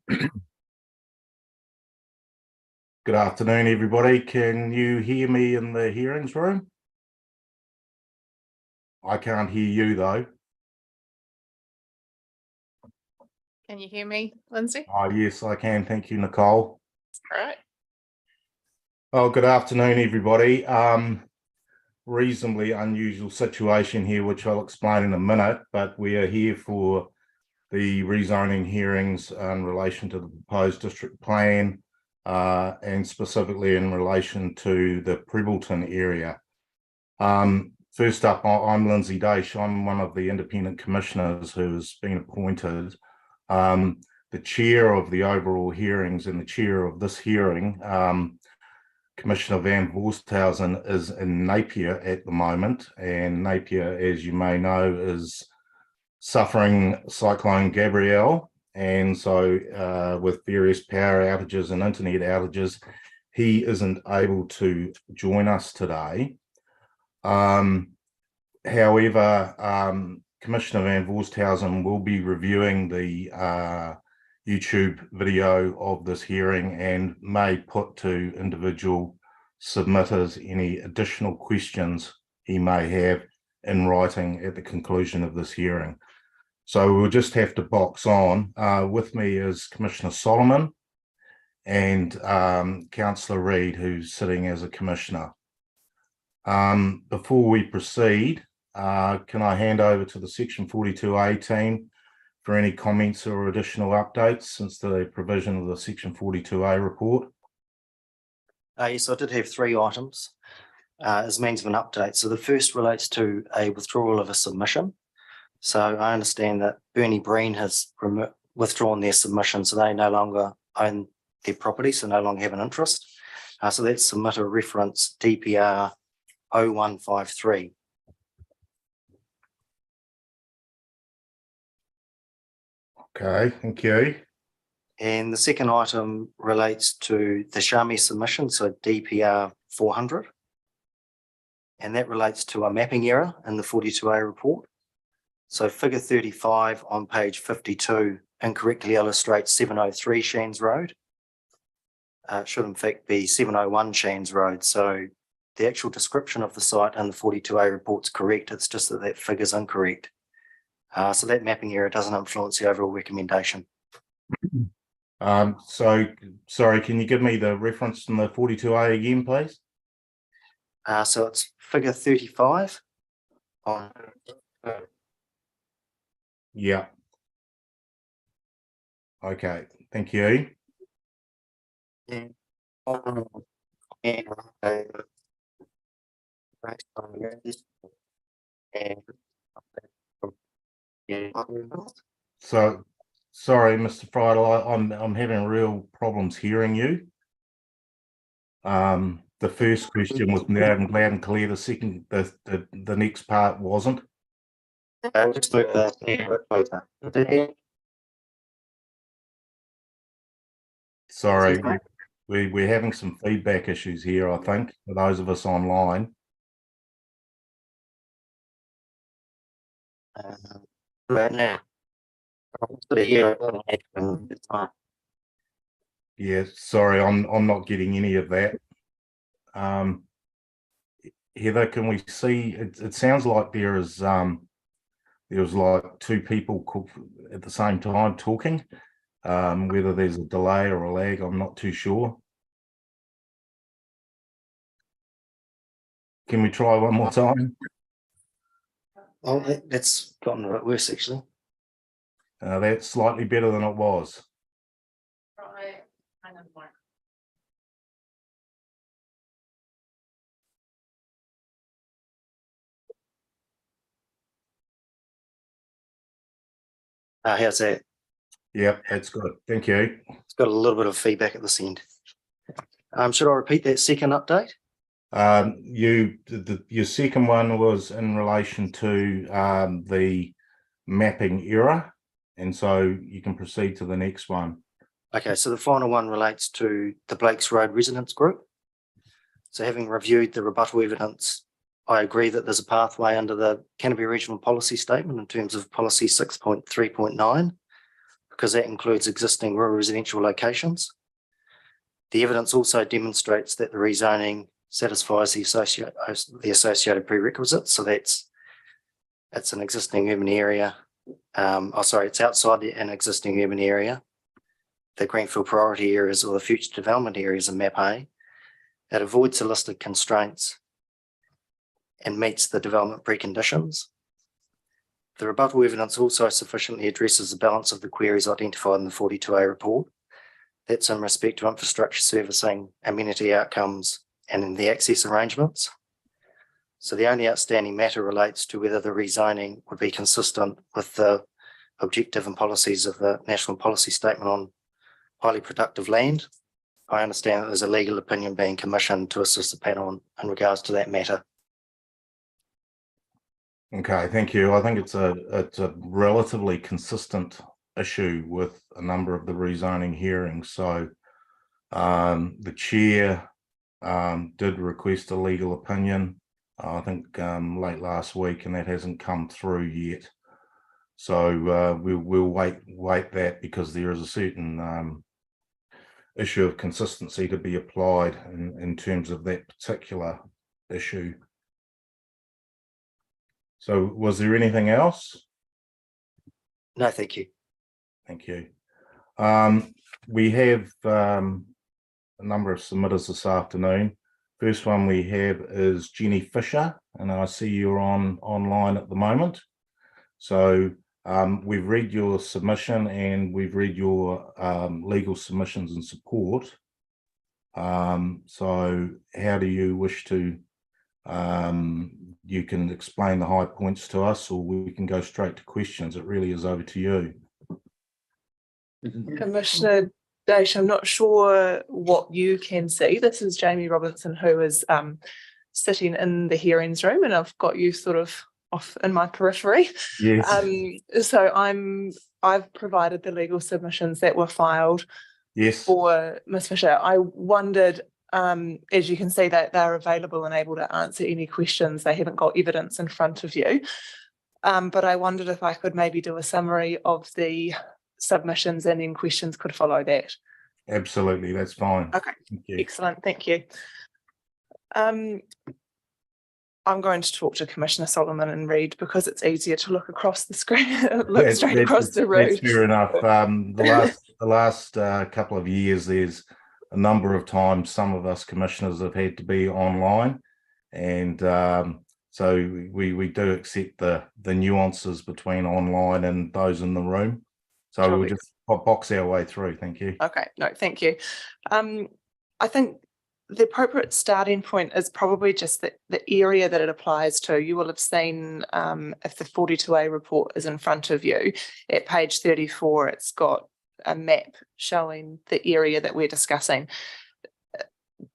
Good afternoon, everybody. Can you hear me in the hearings room? I can't hear you, though. Can you hear me, Lindsay? Oh, yes, I can. Thank you, Nicole. All right. Oh, good afternoon, everybody. Reasonably unusual situation here, which I'll explain in a minute, but we are here for the rezoning hearings in relation to the proposed district plan, and specifically in relation to the Prebbleton area. First up, I'm Lindsay Daish. I'm one of the independent commissioners who has been appointed. The chair of the overall hearings and the chair of this hearing, Commissioner Van Voorsthausen, is in Napier at the moment, and Napier, as you may know, is suffering Cyclone Gabrielle, and so with various power outages and internet outages, he isn't able to join us today. However, Commissioner Van Voorsthausen will be reviewing the YouTube video of this hearing and may put to individual submitters any additional questions he may have in writing at the conclusion of this hearing. So we'll just have to box on. With me is Commissioner Solomon and Councillor Reid, who's sitting as a commissioner. Before we proceed, can I hand over to the Section 42A team for any comments or additional updates since the provision of the Section 42A report? Yes, I did have 3 items as means of an update. So the first relates to a withdrawal of a submission. So I understand that Bernie Breen has withdrawn their submission, so they no longer own their property, so no longer have an interest. So that's submitter reference DPR 0153. Okay, thank you. And the second item relates to the Shami submission, so DPR 400. And that relates to a mapping error in the 42A report. So figure 35 on page 52 incorrectly illustrates 703 Shands Road. It should in fact be 701 Shands Road. So the actual description of the site in the 42A report is correct. It's just that that figure is incorrect. So that mapping error doesn't influence the overall recommendation. So, sorry, can you give me the reference in the 42A again, please? So it's figure 35 on. Yeah. Okay, thank you. So, sorry, Mr. Friedel, I'm having real problems hearing you. The first question was loud and clear. The second, the next part wasn't. Sorry, we're having some feedback issues here, I think, for those of us online. Yeah, sorry, I'm not getting any of that. Heather, can we see? It sounds like there was like 2 people at the same time talking. Whether there's a delay or a lag, I'm not too sure. Can we try one more time? Oh, that's gotten a bit worse actually. That's slightly better than it was. Right. I know more. How's that? Yep, that's good. Thank you. It's got a little bit of feedback at this end. Should I repeat that second update? Your second one was in relation to the mapping error, and so you can proceed to the next one. Okay, so the final one relates to the Blakes Road Residents Group. So having reviewed the rebuttal evidence, I agree that there's a pathway under the Canterbury Regional Policy Statement in terms of policy 6.3.9 because that includes existing rural residential locations. The evidence also demonstrates that the rezoning satisfies the associated prerequisites. So it's an existing urban area. It's outside an existing urban area. The greenfield priority areas or the future development areas in Map A. It avoids the listed constraints and meets the development preconditions. The rebuttal evidence also sufficiently addresses the balance of the queries identified in the 42A report. That's in respect to infrastructure servicing, amenity outcomes, and in the access arrangements. So the only outstanding matter relates to whether the rezoning would be consistent with the objective and policies of the National Policy Statement on Highly Productive Land. I understand that there's a legal opinion being commissioned to assist the panel in regards to that matter. Okay, thank you. I think it's a relatively consistent issue with a number of the rezoning hearings. So the chair did request a legal opinion, I think late last week, and that hasn't come through yet. So we'll wait that, because there is a certain issue of consistency to be applied in terms of that particular issue. So was there anything else? No, thank you. Thank you. We have a number of submitters this afternoon. First one we have is Jenny Fisher, and I see you're online at the moment. So we've read your submission and we've read your legal submissions and support. So how do you wish to, you can explain the high points to us, or we can go straight to questions. It really is over to you. Commissioner Dash, I'm not sure what you can see. This is Jamie Robinson, who is sitting in the hearings room, and I've got you sort of off in my periphery. Yes. So I've provided the legal submissions that were filed. Yes. For Ms. Fisher. I wondered, as you can see, that they're available and able to answer any questions. They haven't got evidence in front of you. But I wondered if I could maybe do a summary of the submissions, and then questions could follow that. Absolutely, that's fine. Okay, excellent, thank you. I'm going to talk to Commissioner Solomon and read, because it's easier to look across the screen, look straight across the road. That's fair enough. The last couple of years, there's a number of times some of us commissioners have had to be online, and so we do accept the nuances between online and those in the room. So Sure. we'll just box our way through. Thank you. Okay, no, thank you. I think the appropriate starting point is probably just the area that it applies to. You will have seen, if the 42A report is in front of you, at page 34, it's got a map showing the area that we're discussing.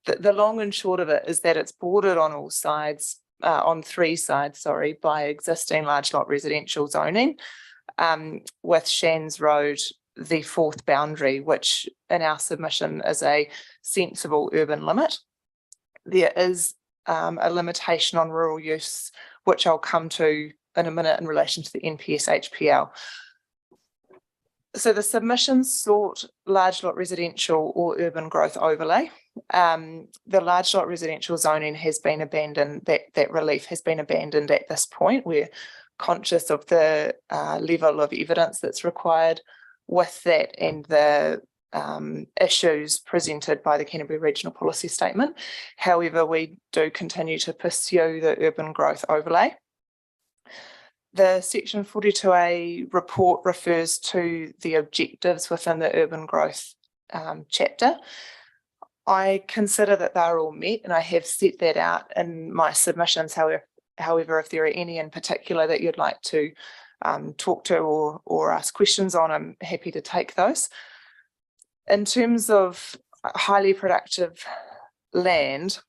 The long and short of it is that it's bordered on all sides, on three sides, sorry, by existing large lot residential zoning, with Shands Road the fourth boundary, which in our submission is a sensible urban limit. There is a limitation on rural use, which I'll come to in a minute in relation to the NPS HPL. So the submission sought large lot residential or urban growth overlay. The large lot residential zoning has been abandoned, that relief has been abandoned at this point. We're conscious of the level of evidence that's required with that and the issues presented by the Canterbury Regional Policy Statement. However, we do continue to pursue the urban growth overlay. The Section 42A report refers to the objectives within the urban growth chapter. I consider that they're all met, and I have set that out in my submissions. However, if there are any in particular that you'd like to talk to or ask questions on, I'm happy to take those. In terms of highly productive land,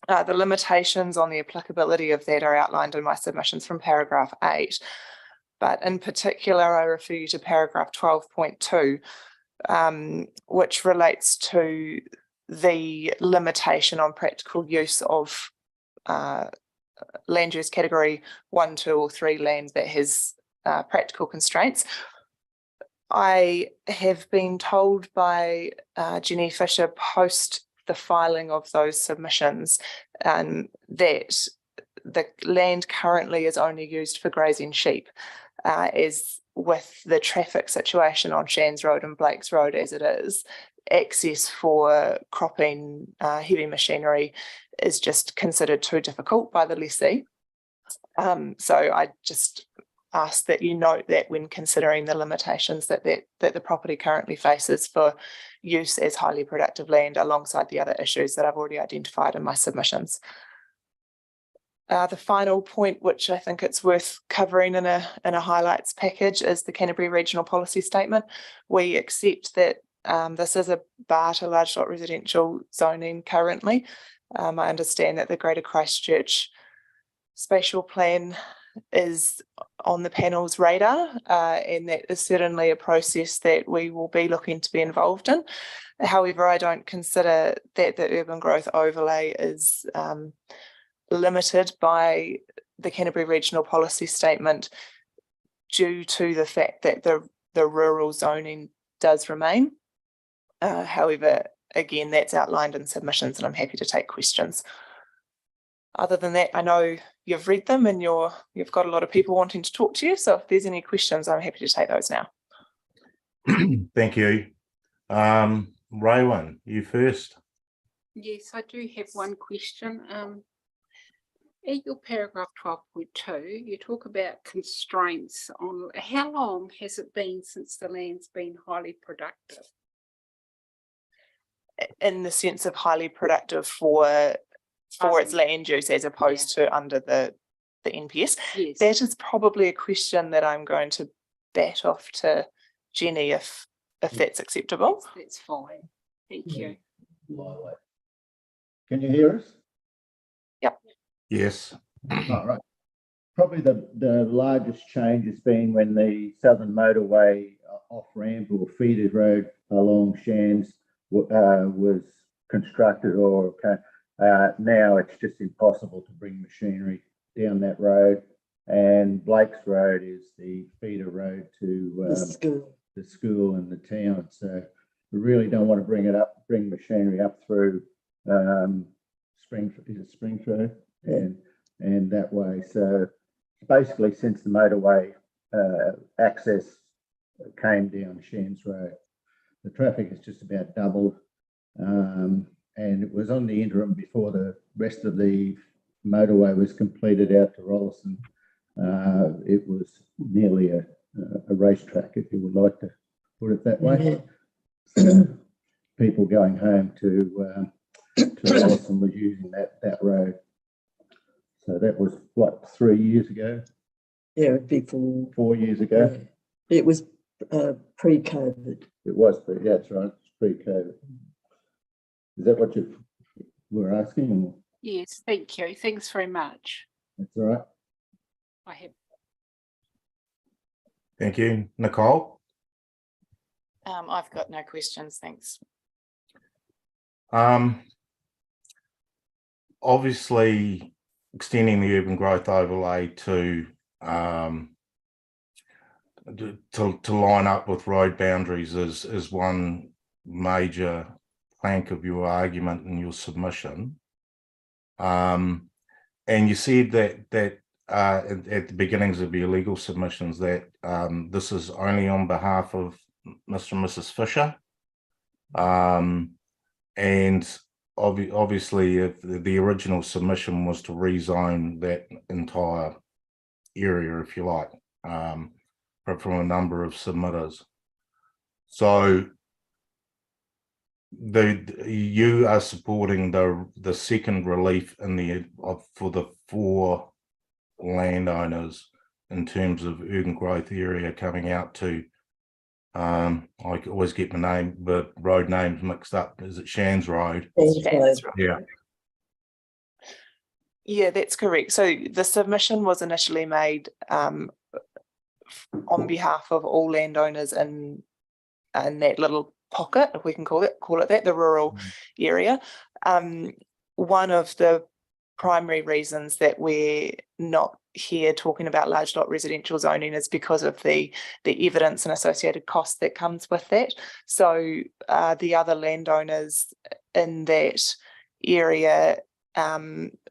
the limitations on the applicability of that are outlined in my submissions from paragraph 8. But in particular, I refer you to paragraph 12.2, which relates to the limitation on practical use of land use category 1, 2, or 3 land that has practical constraints. I have been told by Jenny Fisher post the filing of those submissions that the land currently is only used for grazing sheep, as with the traffic situation on Shands Road and Blakes Road as it is, access for cropping heavy machinery is just considered too difficult by the lessee. So I just ask that you note that when considering the limitations that the property currently faces for use as highly productive land, alongside the other issues that I've already identified in my submissions. The final point, which I think it's worth covering in a highlights package, is the Canterbury Regional Policy Statement. We accept that this is a bar to large lot residential zoning currently. I understand that the Greater Christchurch Spatial Plan is on the panel's radar, and that is certainly a process that we will be looking to be involved in. However, I don't consider that the urban growth overlay is limited by the Canterbury Regional Policy Statement due to the fact that the rural zoning does remain. However, again, that's outlined in submissions, and I'm happy to take questions. Other than that, I know you've read them and you've got a lot of people wanting to talk to you. So if there's any questions, I'm happy to take those now. Thank you. Raywin, you first. Yes, I do have one question. In your paragraph 12.2, you talk about constraints on how long has it been since the land's been highly productive? In the sense of highly productive for its land use as opposed to under the NPS. Yes. That is probably a question that I'm going to bat off to Jenny if that's acceptable. That's fine. Thank you. Can you hear us? Yes. All right. Probably the largest change has been when the Southern Motorway off-ramp or feeder road along Shands was constructed, or now it's just impossible to bring machinery down that road. And Blake's Road is the feeder road to the school and the town. So we really don't want to bring machinery up through Springfield and that way. So basically, since the motorway access came down Shands Road, the traffic has just about doubled. And it was on the interim before the rest of the motorway was completed out to Rolleston. It was nearly a racetrack, if you would like to put it that way. People going home to Rolleston was using that road. So that was what, 3 years ago? Yeah, it'd be 4 years ago. It was pre-COVID. It was yeah, that's right. It's pre-COVID. Is that what you were asking? Yes, thank you. Thanks very much. That's all right. I have. Thank you. Nicole? I've got no questions, thanks. Obviously, extending the urban growth overlay to line up with road boundaries is one major plank of your argument in your submission. And you said that at the beginnings of your legal submissions that this is only on behalf of Mr. and Mrs. Fisher. And obviously, if the original submission was to rezone that entire area, if you like, from a number of submitters. So you are supporting the second relief in for the 4 landowners in terms of urban growth area coming out to I always get the road names mixed up. Is it Shands Road? Shands Road. Yeah. Yeah, that's correct. So the submission was initially made on behalf of all landowners in that little pocket, if we can call it that, the rural area. One of the primary reasons that we're not here talking about large lot residential zoning is because of the evidence and associated cost that comes with that. So the other landowners in that area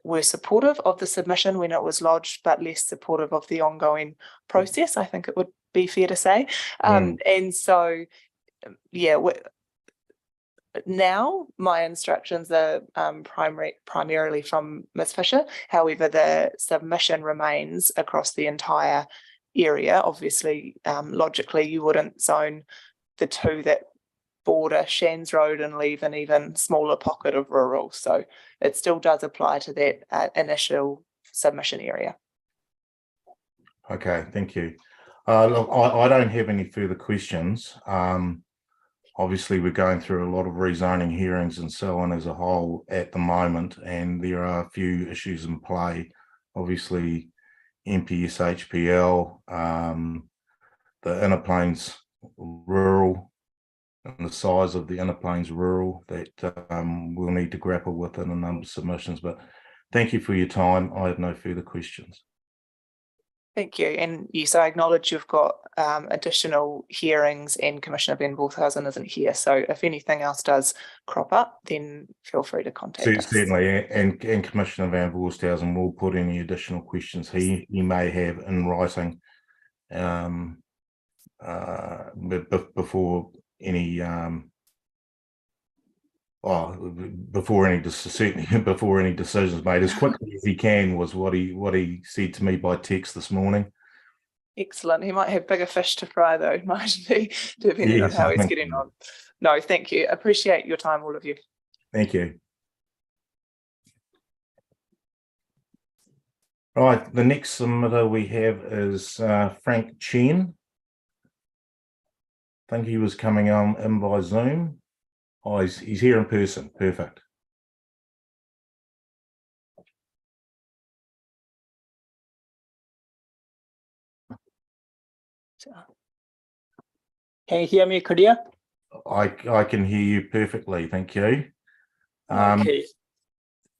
were supportive of the submission when it was lodged, but less supportive of the ongoing process, I think it would be fair to say. And so, yeah, now my instructions are primarily from Ms. Fisher. However, the submission remains across the entire area. Obviously, logically, you wouldn't zone the two that border Shands Road and leave an even smaller pocket of rural. So it still does apply to that initial submission area. Okay, thank you. Look, I don't have any further questions. Obviously, we're going through a lot of rezoning hearings and so on as a whole at the moment, and there are a few issues in play. Obviously, MPS HPL, the Inner Plains rural, and the size of the Inner Plains rural that we'll need to grapple with in a number of submissions. But thank you for your time. I have no further questions. Thank you. And yes, I acknowledge you've got additional hearings and Commissioner Ben Wolfhausen isn't here. So if anything else does crop up, then feel free to contact us. Certainly, and Commissioner Van Wolfhausen will put any additional questions he may have in writing before any before any decisions made, as quickly as he can, was what he said to me by text this morning. Excellent. He might have bigger fish to fry though, mightn't he? Depending on how he's getting on. No, thank you. Appreciate your time, all of you. Thank you. Right, the next submitter we have is Frank Chen. I think he was coming in by Zoom. Oh, he's here in person. Perfect. Can you hear me clear? I can hear you perfectly. Thank you. Okay.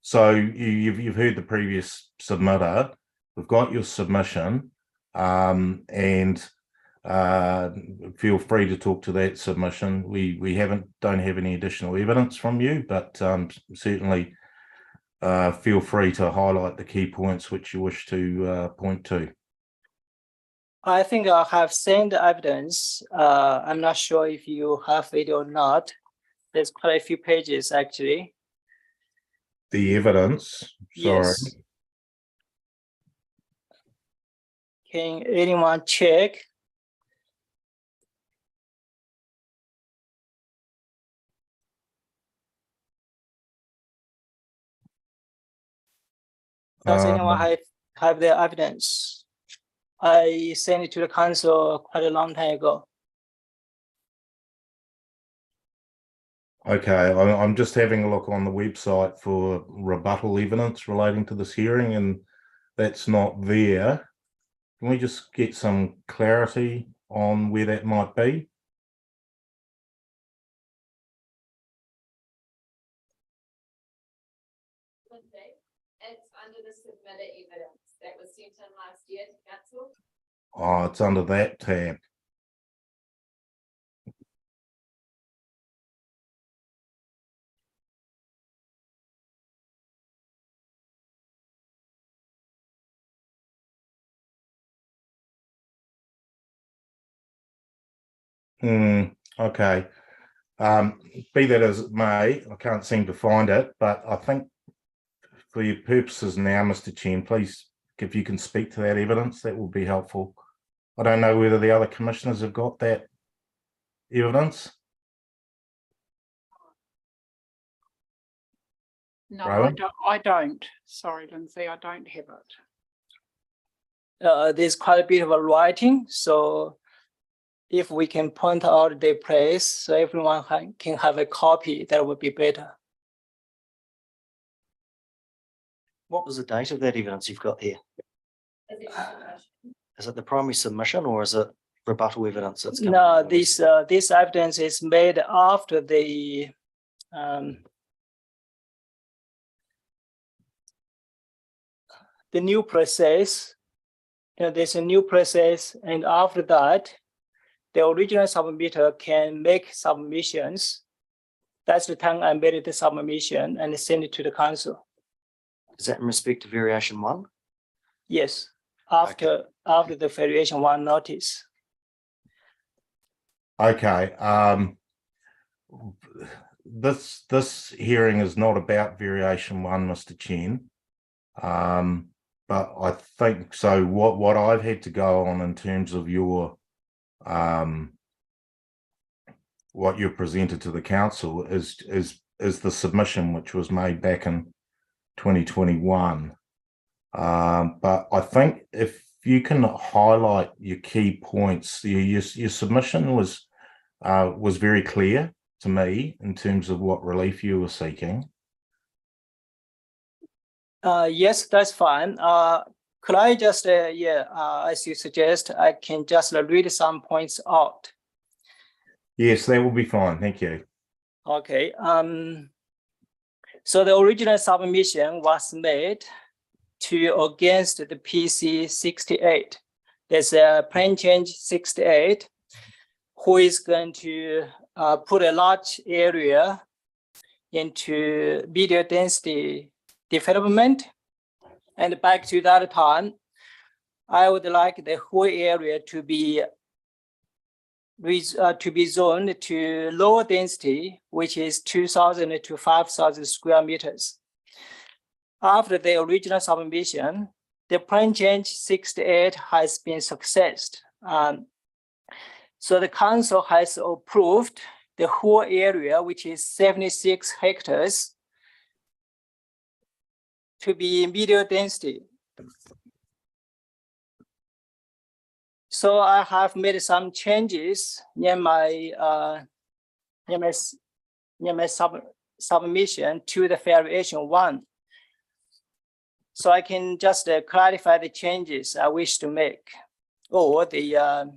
So you've heard the previous submitter. We've got your submission, and feel free to talk to that submission. We don't have any additional evidence from you, but certainly feel free to highlight the key points which you wish to point to. I think I have sent the evidence. I'm not sure if you have it or not. There's quite a few pages actually. The evidence. Sorry. Yes. Can anyone check? Does anyone have the evidence? I sent it to the council quite a long time ago. Okay, I'm just having a look on the website for rebuttal evidence relating to this hearing, and that's not there. Can we just get some clarity on where that might be? It's under the submitted evidence that was sent in last year to council. Oh, it's under that tab. Okay. Be that as it may, I can't seem to find it, but I think for your purposes now, Mr. Chen, please, if you can speak to that evidence, that would be helpful. I don't know whether the other commissioners have got that evidence. No, Rowan? I don't. Sorry, Lindsay, I don't have it. There's quite a bit of a writing, so if we can point out the place so everyone can have a copy, that would be better. What was the date of that evidence you've got here? Is it the primary submission or is it rebuttal evidence? That's No, this evidence is made after the the new process, there's a new process, and after that, the original submitter can make submissions. That's the time I made the submission and send it to the council. Is that in respect to variation 1? Yes, after the variation 1 notice. Okay, this hearing is not about variation 1, Mr. Chen. But I think so. What I've had to go on in terms of your what you presented to the council is the submission which was made back in 2021. But I think if you can highlight your key points, your submission was very clear to me in terms of what relief you were seeking. Yes, that's fine. Could I just, as you suggest, I can just read some points out. Yes, that will be fine. Thank you. Okay. So the original submission was made against the PC 68. There's a plan change 68, who is going to put a large area into video density development. And back to that time, I would like the whole area to be zoned to lower density, which is 2,000 to 5,000 square meters. After the original submission, the plan change 68 has been successed. So the council has approved the whole area, which is 76 hectares, to be medium density. So I have made some changes in my submission to the variation 1. So I can just clarify the changes I wish to make, or the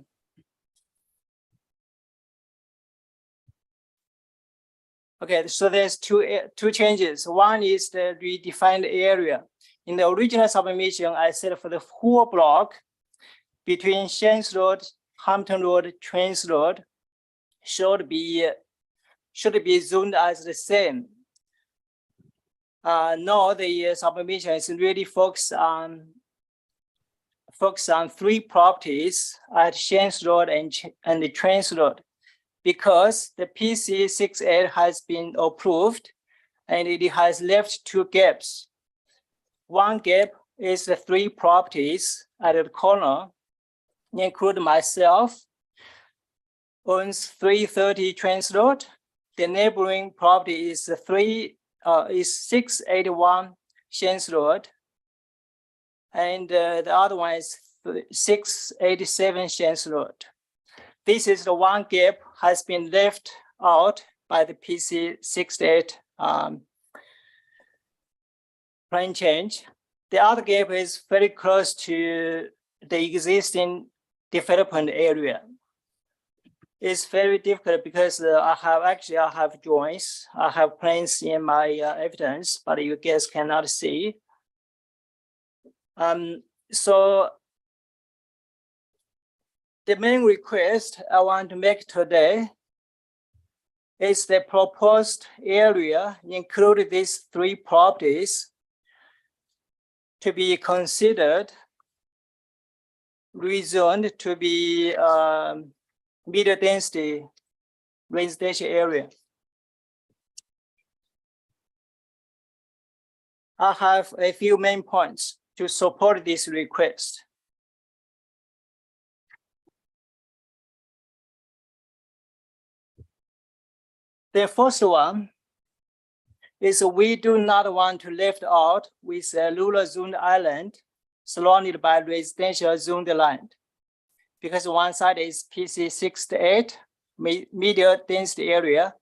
okay, so there's two changes. One is the redefined area. In the original submission, I said for the whole block between Shanks Road, Hampton Road, Trains Road should be zoned as the same. Now the submission is really focused on 3 properties at Shanks Road and the Trains Road, because the PC 68 has been approved and it has left 2 gaps. One gap is the 3 properties at the corner, include myself, owns 330 Trains Road. The neighboring property is 681 Shanks Road, and the other one is 687 Shanks Road. This is the one gap has been left out by the PC 68 plan change. The other gap is very close to the existing development area. It's very difficult because I have drawings, I have plans in my evidence, but you guys cannot see. So the main request I want to make today is the proposed area, including these 3 properties, to be considered rezoned to be medium density residential area. I have a few main points to support this request. The first one is we do not want to left out with a rural zoned island surrounded by residential zoned land, because one side is PC 68, medium density area.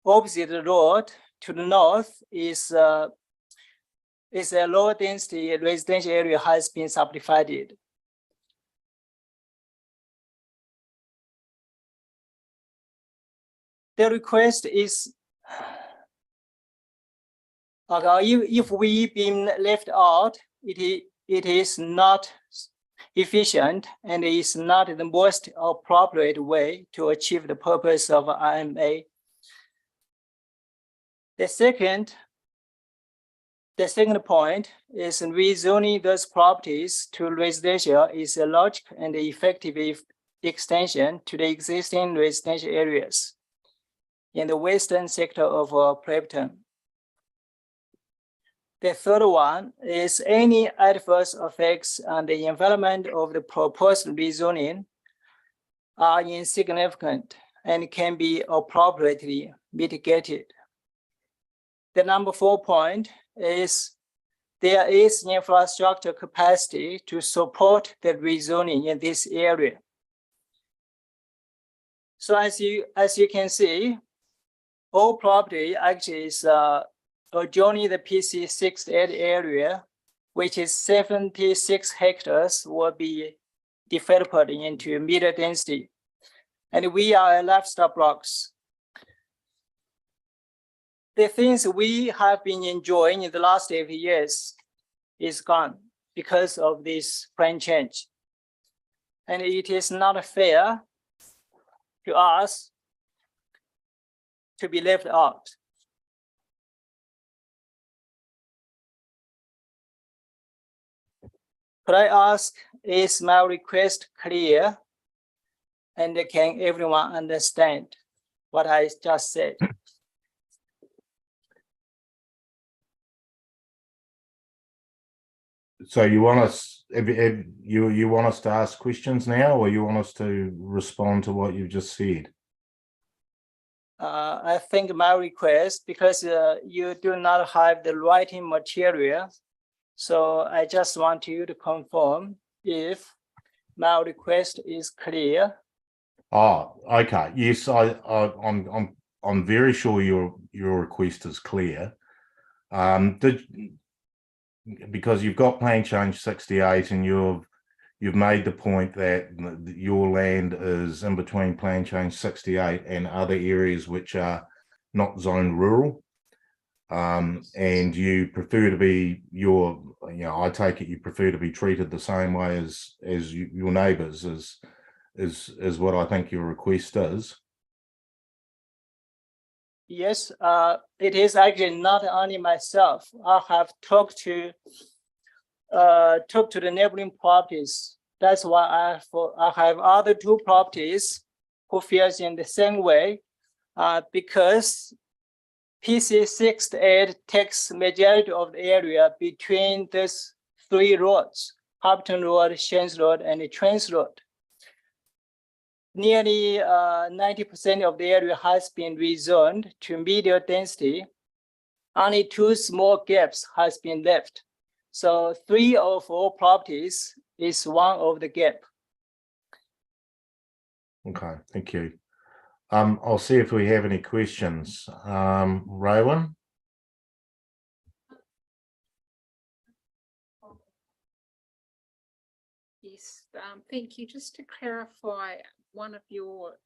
Opposite the road to the north is a lower density residential area has been subdivided. The request is, okay, if we been left out, it it is not efficient and is not the most appropriate way to achieve the purpose of IMA. The second point is rezoning those properties to residential is a logical and effective extension to the existing residential areas in the western sector of Prebbleton. The third one is any adverse effects on the environment of the proposed rezoning are insignificant and can be appropriately mitigated. The number 4 point is there is infrastructure capacity to support the rezoning in this area. So as you can see, all property actually is adjoining the PC68 area, which is 76 hectares, will be developed into medium density. And we are a lifestyle blocks. The things we have been enjoying in the last 8 years is gone because of this plan change. And it is not fair to us to be left out. Could I ask, is my request clear? And can everyone understand what I just said? So you want us, you want us to ask questions now, or you want us to respond to what you've just said? I think my request, because you do not have the writing material, so I just want you to confirm if my request is clear. Oh, okay. Yes, I'm very sure your request is clear. Because you've got plan change 68 and you've made the point that your land is in between plan change 68 and other areas which are not zoned rural, and you prefer to be I take it you prefer to be treated the same way as your neighbours is what I think your request is. Yes, it is actually not only myself. I have talked to the neighboring properties. That's why I have other 2 properties who feels in the same way, because PC68 takes majority of the area between these 3 roads: Prebbleton Road, Shands Road, and the Trans Road. Nearly 90% of the area has been rezoned to medium density. Only 2 small gaps has been left. So 3 of 4 properties is one of the gap. Okay, thank you. I'll see if we have any questions. Rowan? Yes, thank you. Just to clarify, one of your,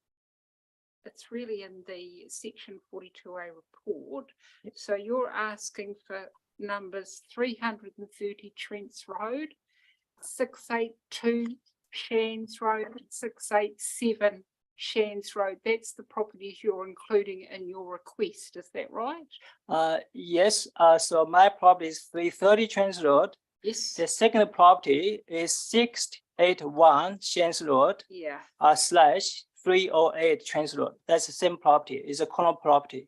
it's really in the section 42A report. Yep. So you're asking for numbers 330 Trents Road, 682 Shands Road, 687 Shands Road. That's the properties you're including in your request, is that right? Yes, so my property is 330 Trents Road. Yes. The second property is 681 Shands Road. Yeah. /308 Trents Road. That's the same property. It's a corner property.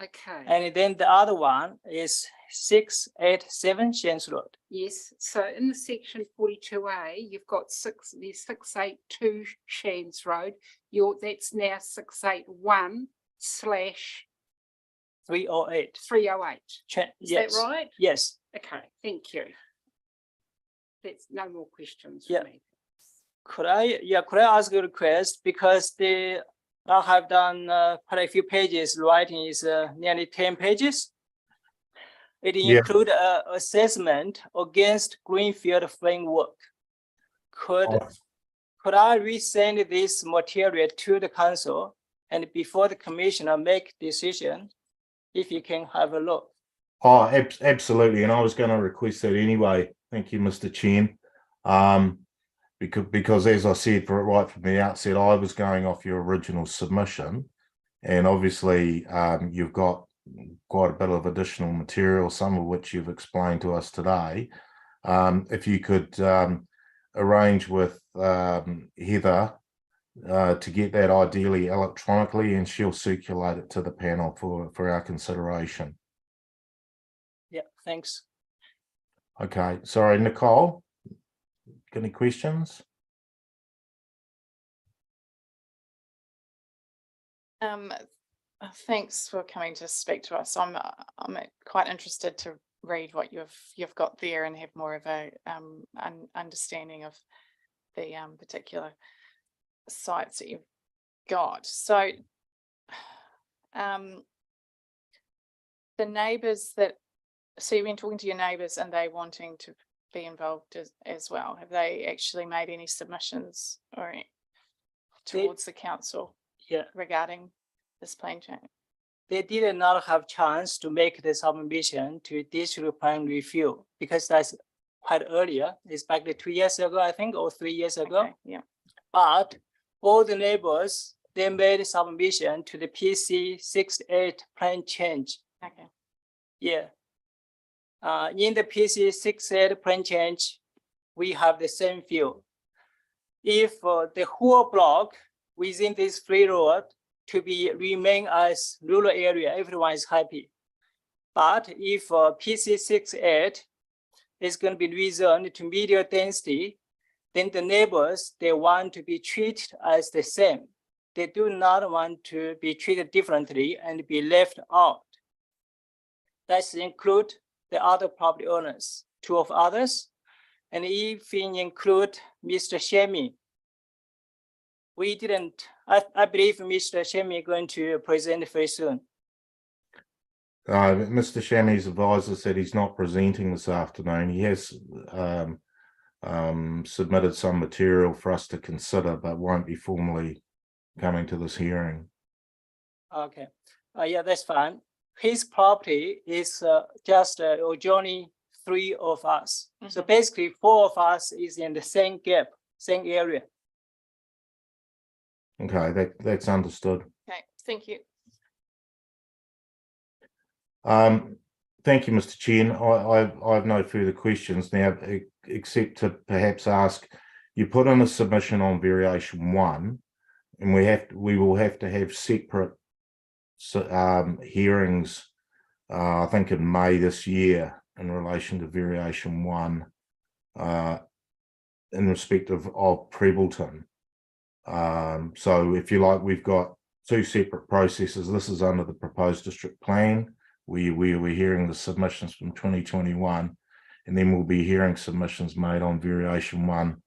Okay. And then the other one is 687 Shands Road. Yes. So in the section 42A, you've got 682 Shands Road. That's now 681 / 308. 308. Is yes. that right? Yes. Okay. Thank you. That's no more questions Yeah. for me. Could I ask a request, because I have done quite a few pages. Writing is nearly 10 pages. It includes assessment against Greenfield framework. Could I resend this material to the council, and before the commissioner make decision, if you can have a look? Oh, absolutely. And I was going to request that anyway. Thank you, Mr. Chen. Because as I said right from the outset, I was going off your original submission, and obviously you've got quite a bit of additional material, some of which you've explained to us today. If you could arrange with Heather to get that ideally electronically, and she'll circulate it to the panel for our consideration. Yeah, thanks. Okay, sorry, Nicole, got any questions? Thanks for coming to speak to us. I'm quite interested to read what you've got there and have more of a understanding of the particular sites that you've got. So the neighbours so you've been talking to your neighbours and they wanting to be involved as well. Have they actually made any submissions or towards the council regarding this plan change? They did not have chance to make the submission to district plan review because that's quite earlier. It's back to 2 years ago, I think, or 3 years ago. Okay, yeah. But all the neighbors, they made submission to the PC 68 plan change. Okay. Yeah. In the PC 68 plan change, we have the same view. If the whole block within this free road to be remain as rural area, everyone is happy. But if PC 68 is going to be rezoned to medium density, then the neighbors, they want to be treated as the same. They do not want to be treated differently and be left out. That include the other property owners, 2 of others, and if we include Mr. Shemi. We didn't, I believe Mr. Shemi is going to present very soon. Mr. Shami's advisor said he's not presenting this afternoon. He has submitted some material for us to consider, but won't be formally coming to this hearing. Okay, yeah, that's fine. His property is just joining 3 of us. So basically 4 of us is in the same gap, same area. Okay, that's understood. Okay, thank you. Thank you, Mr. Chen. I have no further questions now, except to perhaps ask, you put in a submission on variation 1, and we will have to have separate hearings, I think in May this year, in relation to variation 1, in respect of Prebbleton. So if you like, we've got 2 separate processes. This is under the proposed district plan. We were hearing the submissions from 2021, and then we'll be hearing submissions made on variation 1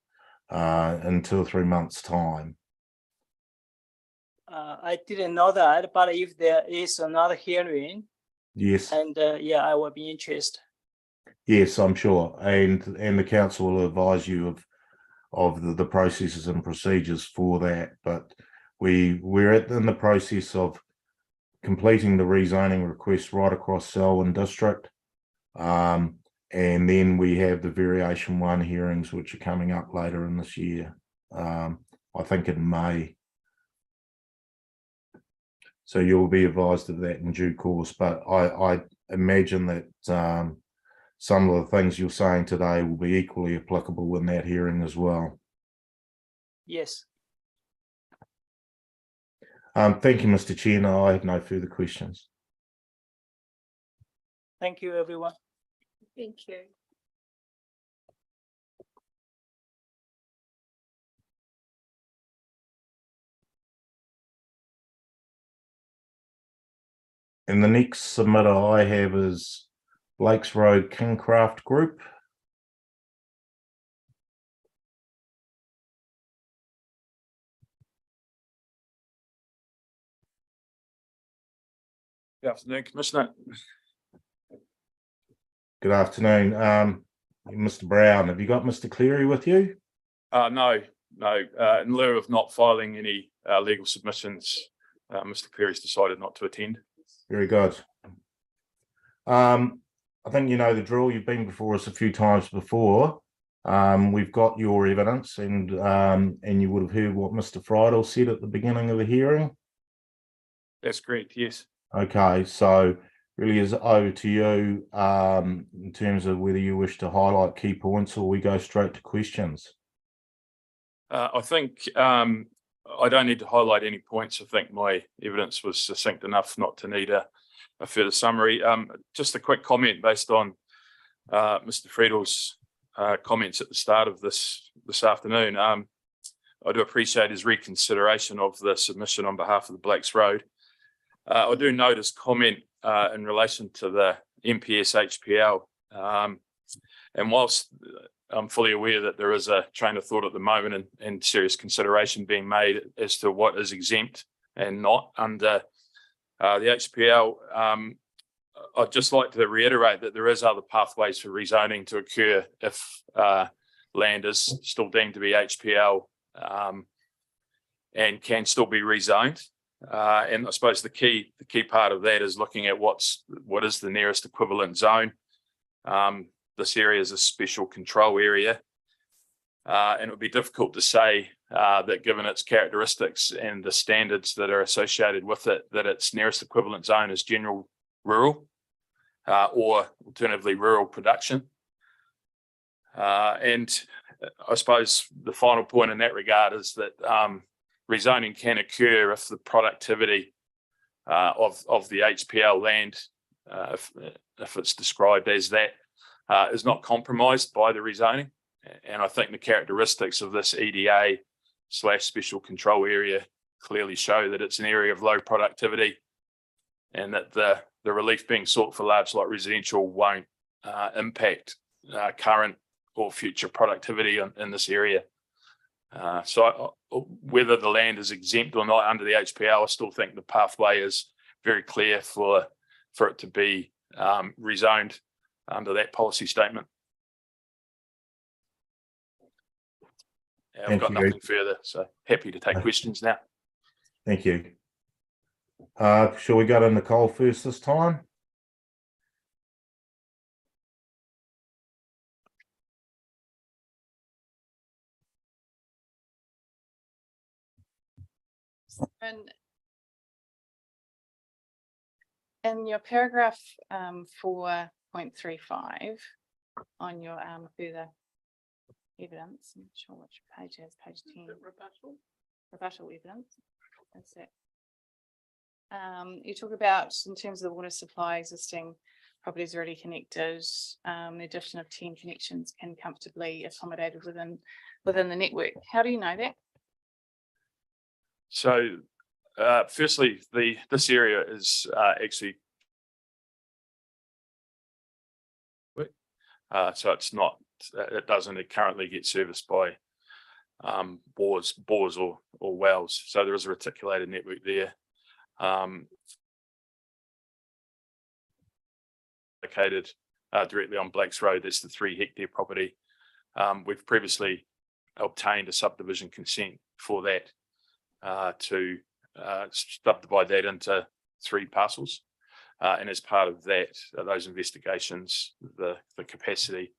in 2 or 3 months' time. I didn't know that, but if there is another hearing, yes, and yeah, I will be interested. Yes, I'm sure, and the council will advise you of the processes and procedures for that. But we're in the process of completing the rezoning request right across Selwyn district, and then we have the variation 1 hearings, which are coming up later in this year. I think in May. So you'll be advised of that in due course. But I imagine that some of the things you're saying today will be equally applicable in that hearing as well. Yes. Thank you, Mr. Chen. I have no further questions. Thank you, everyone. Thank you. And the next submitter I have is Lakes Road Kingcraft Group. Good afternoon, Commissioner. Good afternoon. Mr. Brown, have you got Mr. Cleary with you? No. In lieu of not filing any legal submissions, Mr. Cleary's decided not to attend. Very good. I think you know the drill. You've been before us a few times before. We've got your evidence, and you would have heard what Mr. Friedel said at the beginning of the hearing. That's correct, yes. Okay, so really is over to you in terms of whether you wish to highlight key points or we go straight to questions. I think I don't need to highlight any points. I think my evidence was succinct enough not to need a further summary. Just a quick comment based on Mr. Friedel's comments at the start of this afternoon. I do appreciate his reconsideration of the submission on behalf of the Blacks Road. I do note his comment in relation to the MPS HPL. And whilst I'm fully aware that there is a train of thought at the moment and serious consideration being made as to what is exempt and not under the HPL, I'd just like to reiterate that there is other pathways for rezoning to occur if land is still deemed to be HPL and can still be rezoned. And I suppose the key part of that is looking at what is the nearest equivalent zone. This area is a special control area, and it would be difficult to say that given its characteristics and the standards that are associated with it, that its nearest equivalent zone is general rural or alternatively rural production. And I suppose the final point in that regard is that rezoning can occur if the productivity of the HPL land, if it's described as that, is not compromised by the rezoning. And I think the characteristics of this EDA / special control area clearly show that it's an area of low productivity and that the relief being sought for large lot residential won't impact current or future productivity in this area. So whether the land is exempt or not under the HPL, I still think the pathway is very clear for it to be rezoned under that policy statement. I've got nothing further, so happy to take questions now. Thank you. Shall we go to Nicole first this time? And in your paragraph 4.35 on your further evidence, I'm not sure which page it is, page 10. Rebuttal evidence. That's it. You talk about in terms of the water supply, existing properties already connected, the addition of 10 connections can comfortably accommodated within the network. How do you know that? So firstly, this area is actually so it's not, it doesn't currently get serviced by bores or wells. So there is a reticulated network there. Located directly on Blacks Road. That's the 3 hectare property. We've previously obtained a subdivision consent for that to subdivide that into 3 parcels. And as part of that, those investigations, the capacity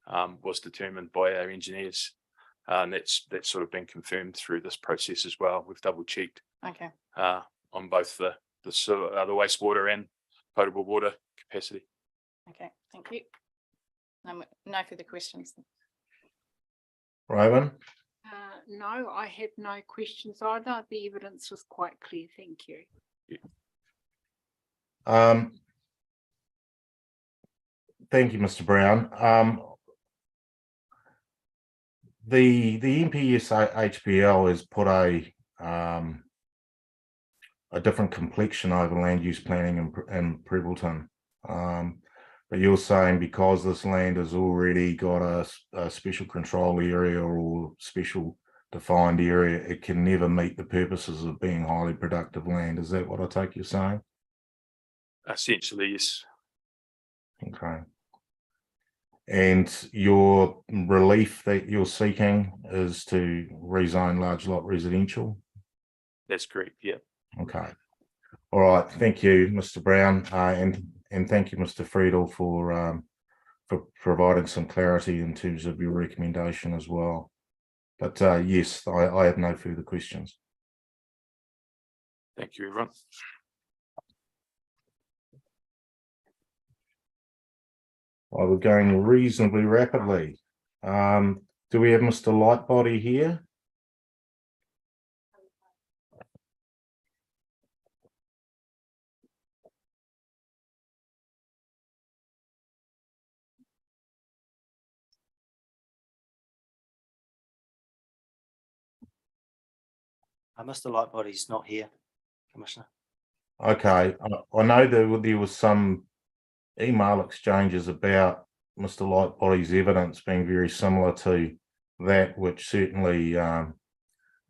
was determined by our engineers. And that's sort of been confirmed through this process as well. We've double checked on both the wastewater and potable water capacity. Okay, thank you. No further questions. Raven? No, I have no questions either. The evidence was quite clear. Thank you. Thank you, Mr. Brown. The MPS HPL has put a different complexion over land use planning in Prebbleton. But you're saying because this land has already got a special control area or special defined area, it can never meet the purposes of being highly productive land. Is that what I take you're saying? Essentially, yes. Okay. And your relief that you're seeking is to rezone large lot residential? That's correct, yeah. Okay. All right. Thank you, Mr. Brown. and thank you, Mr. Friedel, for providing some clarity in terms of your recommendation as well. But yes, I have no further questions. Thank you, everyone. Well, we're going reasonably rapidly. Do we have Mr. Lightbody here? Mr. Lightbody's not here, Commissioner. Okay, I know there was some email exchanges about Mr. Lightbody's evidence being very similar to that which certainly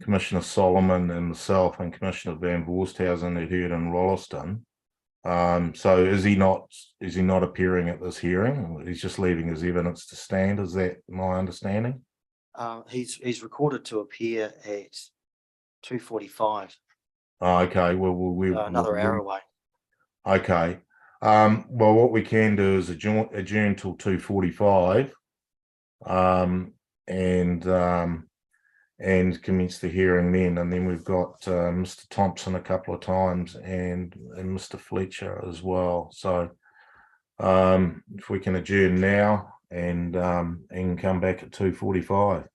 Commissioner Solomon and myself and Commissioner Van Voorsthausen had heard in Rolleston. So is he not appearing at this hearing? He's just leaving his evidence to stand. Is that my understanding? He's recorded to appear at 2:45. Oh, okay. Well, Another hour away. Okay. Well, what we can do is adjourn till 2:45, and commence the hearing then. And then we've got Mr. Thompson a couple of times and Mr. Fletcher as well. So if we can adjourn now and come back at 2:45.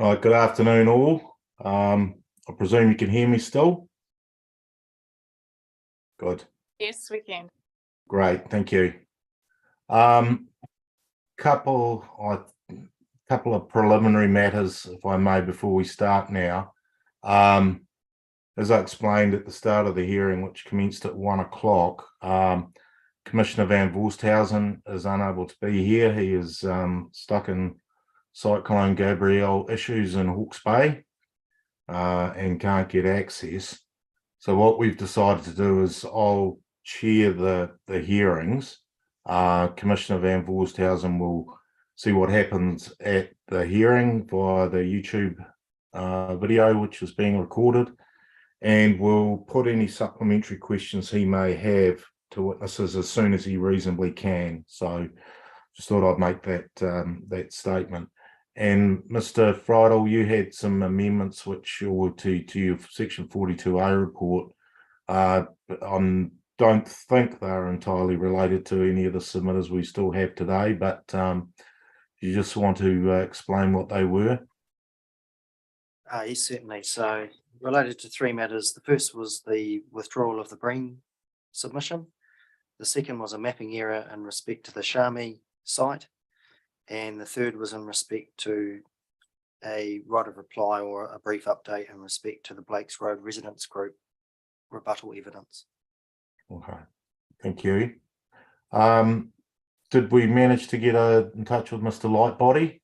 All right, good afternoon all. I presume you can hear me still? Good, Yes, we can. great, thank you. Couple of preliminary matters, if I may, before we start now. As I explained at the start of the hearing, which commenced at 1 o'clock, Commissioner Van Voorsthuysen is unable to be here. He is stuck in Cyclone Gabrielle issues in Hawke's Bay and can't get access. So what we've decided to do is I'll chair the hearings. Commissioner Van Voorsthuysen will see what happens at the hearing via the YouTube video, which is being recorded, and we'll put any supplementary questions he may have to witnesses as soon as he reasonably can. So just thought I'd make that statement. And Mr. Friedel, you had some amendments which were to your section 42A report. I don't think they're entirely related to any of the submitters we still have today, but you just want to explain what they were? Yes, certainly. So related to three matters. The first was the withdrawal of the Breen submission. The second was a mapping error in respect to the Shami site. And the third was in respect to a right of reply or a brief update in respect to the Blakes Road Residents Group rebuttal evidence. Okay, thank you. Did we manage to get in touch with Mr. Lightbody?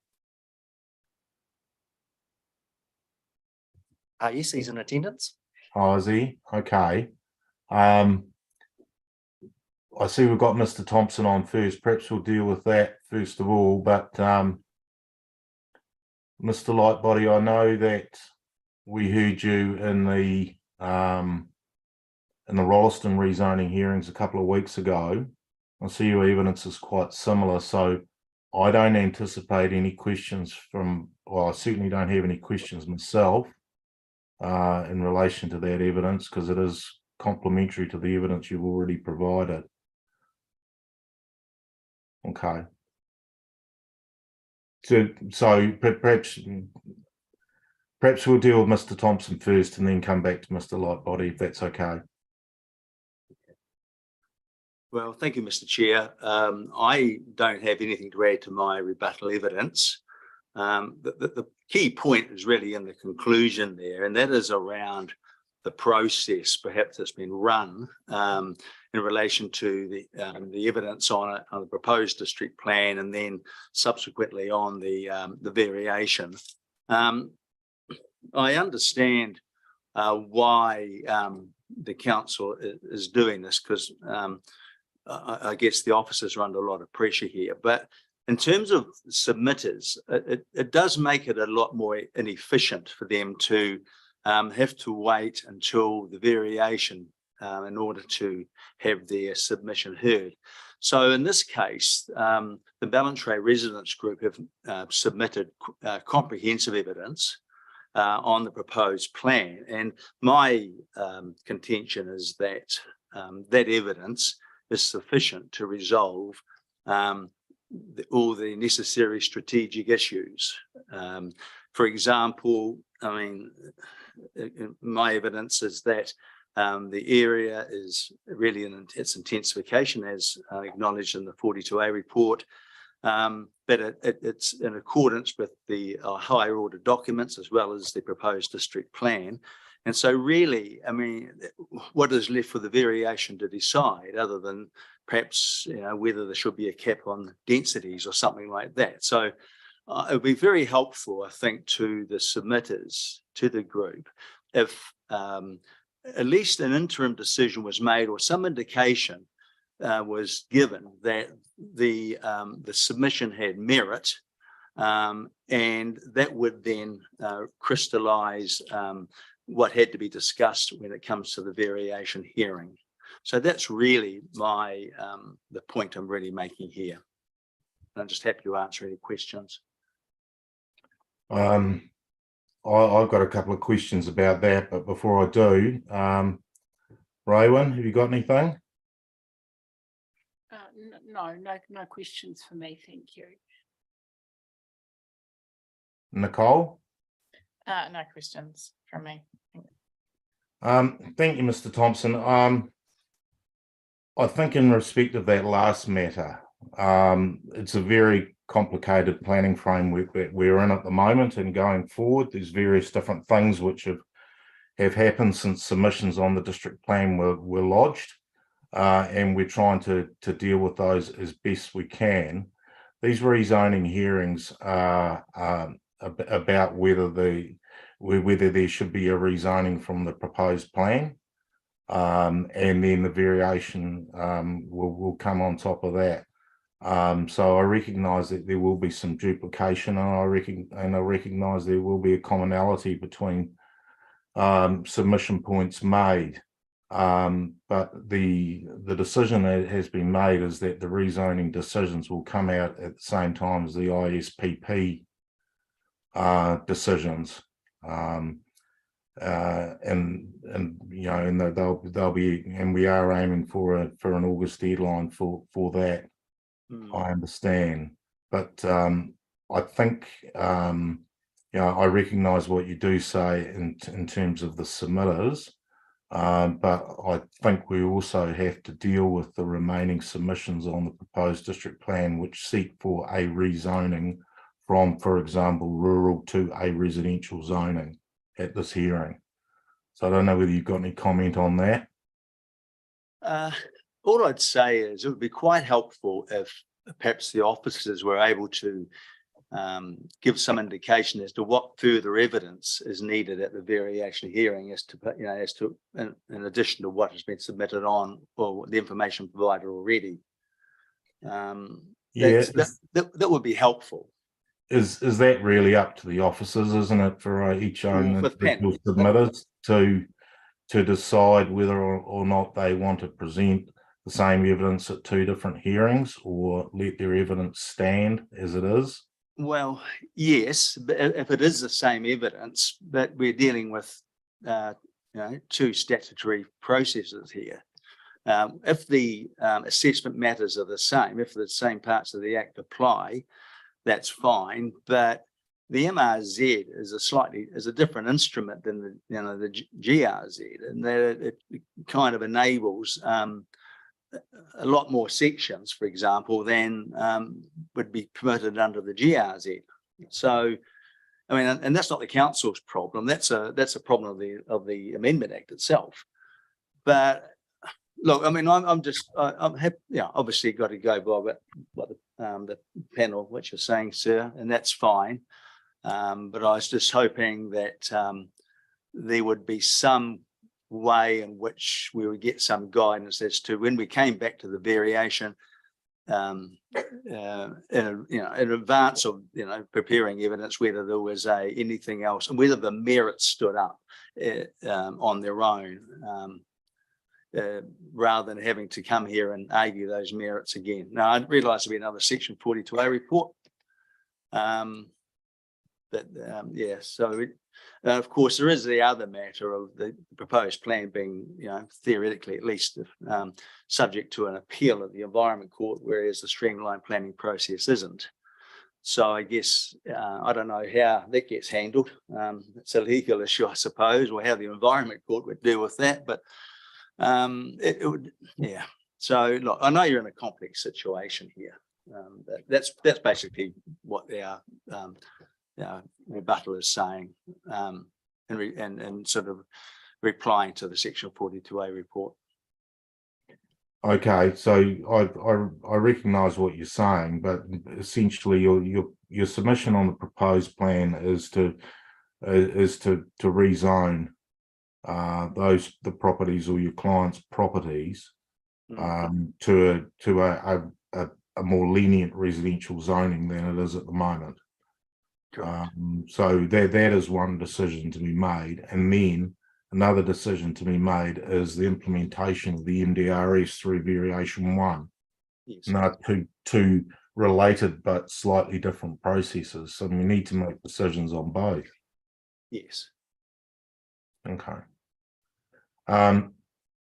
Yes, he's in attendance. Oh, is he? Okay. I see we've got Mr. Thompson on first. Perhaps we'll deal with that first of all. But Mr. Lightbody, I know that we heard you in the Rolleston rezoning hearings a couple of weeks ago. I see your evidence is quite similar, so I don't anticipate any questions from. Well, I certainly don't have any questions myself in relation to that evidence because it is complementary to the evidence you've already provided. Okay. So perhaps we'll deal with Mr. Thompson first and then come back to Mr. Lightbody, if that's okay. Well, thank you, Mr. Chair. I don't have anything to add to my rebuttal evidence. The key point is really in the conclusion there, and that is around the process perhaps that's been run in relation to the evidence on the proposed district plan and then subsequently on the variation. I understand why the council is doing this because I guess the officers are under a lot of pressure here. But in terms of submitters, it does make it a lot more inefficient for them to have to wait until the variation in order to have their submission heard. So in this case, the Ballantrae Residents Group have submitted comprehensive evidence on the proposed plan. And my contention is that that evidence is sufficient to resolve all the necessary strategic issues. For example, I mean, my evidence is that the area is really in its intensification as acknowledged in the 42A report, but it's in accordance with the higher order documents as well as the proposed district plan. And so really, I mean, what is left for the variation to decide other than perhaps, you know, whether there should be a cap on densities or something like that. So it would be very helpful, I think, to the submitters, to the group, if at least an interim decision was made or some indication was given that the submission had merit, and that would then crystallize what had to be discussed when it comes to the variation hearing. So that's really my the point I'm really making here. I'm just happy to answer any questions. I've got a couple of questions about that, but before I do, Raywin, have you got anything? No questions for me, thank you. Nicole? No questions from me. Thank you, Mr. Thompson. I think in respect of that last matter, it's a very complicated planning framework that we're in at the moment, and going forward, there's various different things which have happened since submissions on the district plan were lodged, and we're trying to deal with those as best we can. These rezoning hearings are about whether there should be a rezoning from the proposed plan, and then the variation will come on top of that. So I recognise that there will be some duplication, and I recognise there will be a commonality between submission points made. But the decision that has been made is that the rezoning decisions will come out at the same time as the ISPP decisions, and you know, and they'll be, and we are aiming for an August deadline for that. I understand, but I think you know, I recognise what you do say in terms of the submitters. But I think we also have to deal with the remaining submissions on the proposed district plan, which seek for a rezoning from, for example, rural to a residential zoning at this hearing. So I don't know whether you've got any comment on that. All I'd say is it would be quite helpful if perhaps the officers were able to give some indication as to what further evidence is needed at the variation hearing, as to, you know, as to in addition to what has been submitted on or the information provided already. That would be helpful. Is that really up to the officers, isn't it, for each own individual submitters to decide whether or not they want to present the same evidence at two different hearings, or let their evidence stand as it is? Well, yes, but if it is the same evidence, but we're dealing with you know, two statutory processes here. If the assessment matters are the same, if the same parts of the Act apply, that's fine. But the MRZ is a different instrument than the GRZ, and that it kind of enables a lot more sections, for example, than would be permitted under the GRZ. So, I mean, and that's not the council's problem. That's a problem of the Amendment Act itself. But look, I mean, I'm happy, yeah, obviously got to go by what the panel, what you're saying, sir, and that's fine. But I was just hoping that there would be some way in which we would get some guidance as to when we came back to the variation in advance of preparing evidence, whether there was anything else and whether the merits stood up on their own, rather than having to come here and argue those merits again. Now, I realise there'll be another section 42A report. Yeah, so of course there is the other matter of the proposed plan being, theoretically at least, subject to an appeal at the Environment Court, whereas the streamlined planning process isn't. So I guess I don't know how that gets handled. It's a legal issue, I suppose, or how the Environment Court would deal with that. But it would, yeah. So look, I know you're in a complex situation here. That's basically what our rebuttal is saying, and sort of replying to the section 42A report. Okay, so I recognise what you're saying, but essentially your submission on the proposed plan is to rezone the properties or your client's properties to a more lenient residential zoning than it is at the moment. So that is one decision to be made, and then another decision to be made is the implementation of the MDRS through variation 1. Yes. Now, two related but slightly different processes, so we need to make decisions on both. Yes. Okay.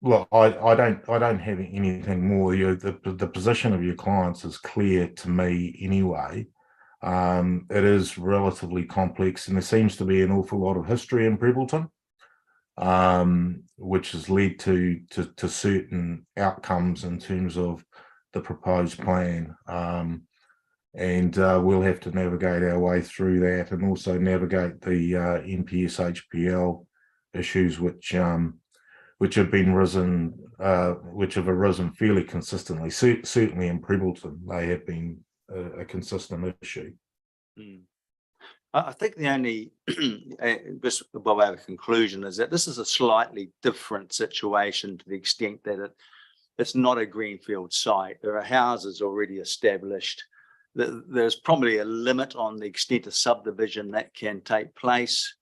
Look, I don't have anything more. The position of your clients is clear to me anyway. It is relatively complex, and there seems to be an awful lot of history in Prebbleton, which has led to certain outcomes in terms of the proposed plan. And we'll have to navigate our way through that, and also navigate the NPS HPL issues, which have arisen fairly consistently. Certainly in Prebbleton, they have been a consistent issue. I think the only, just by way of conclusion, is that this is a slightly different situation to the extent that it's not a greenfield site. There are houses already established. There's probably a limit on the extent of subdivision that can take place.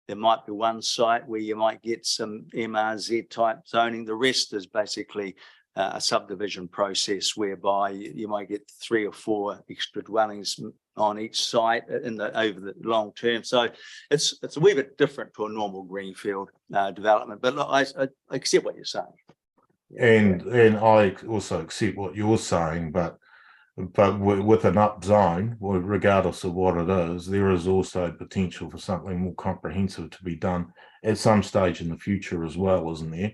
There might be one site where you might get some MRZ type zoning. The rest is basically a subdivision process whereby you might get 3 or 4 extra dwellings on each site over the long term. So it's a wee bit different to a normal greenfield development. But look, I accept what you're saying. And I also accept what you're saying, but with an up zone, well, regardless of what it is, there is also potential for something more comprehensive to be done at some stage in the future as well, isn't there?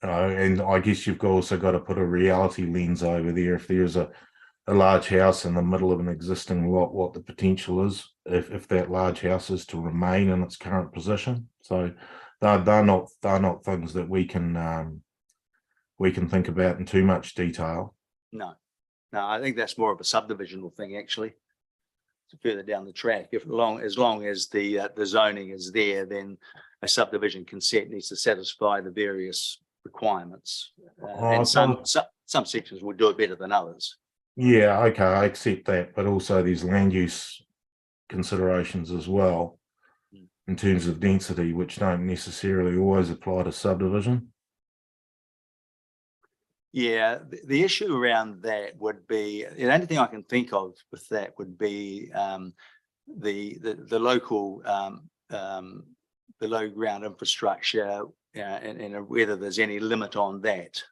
And I guess you've also got to put a reality lens over there. If there's a large house in the middle of an existing lot, what the potential is if that large house is to remain in its current position. So they're not things that we can think about in too much detail. No, I think that's more of a subdivisional thing, actually. So further down the track, as long as the zoning is there, then a subdivision consent needs to satisfy the various requirements. And some sections will do it better than others. Yeah, okay, I accept that, but also there's land use considerations as well in terms of density, which don't necessarily always apply to subdivision. Yeah, the issue around that would be, the only thing I can think of with that would be the local below ground infrastructure, and whether there's any limit on that.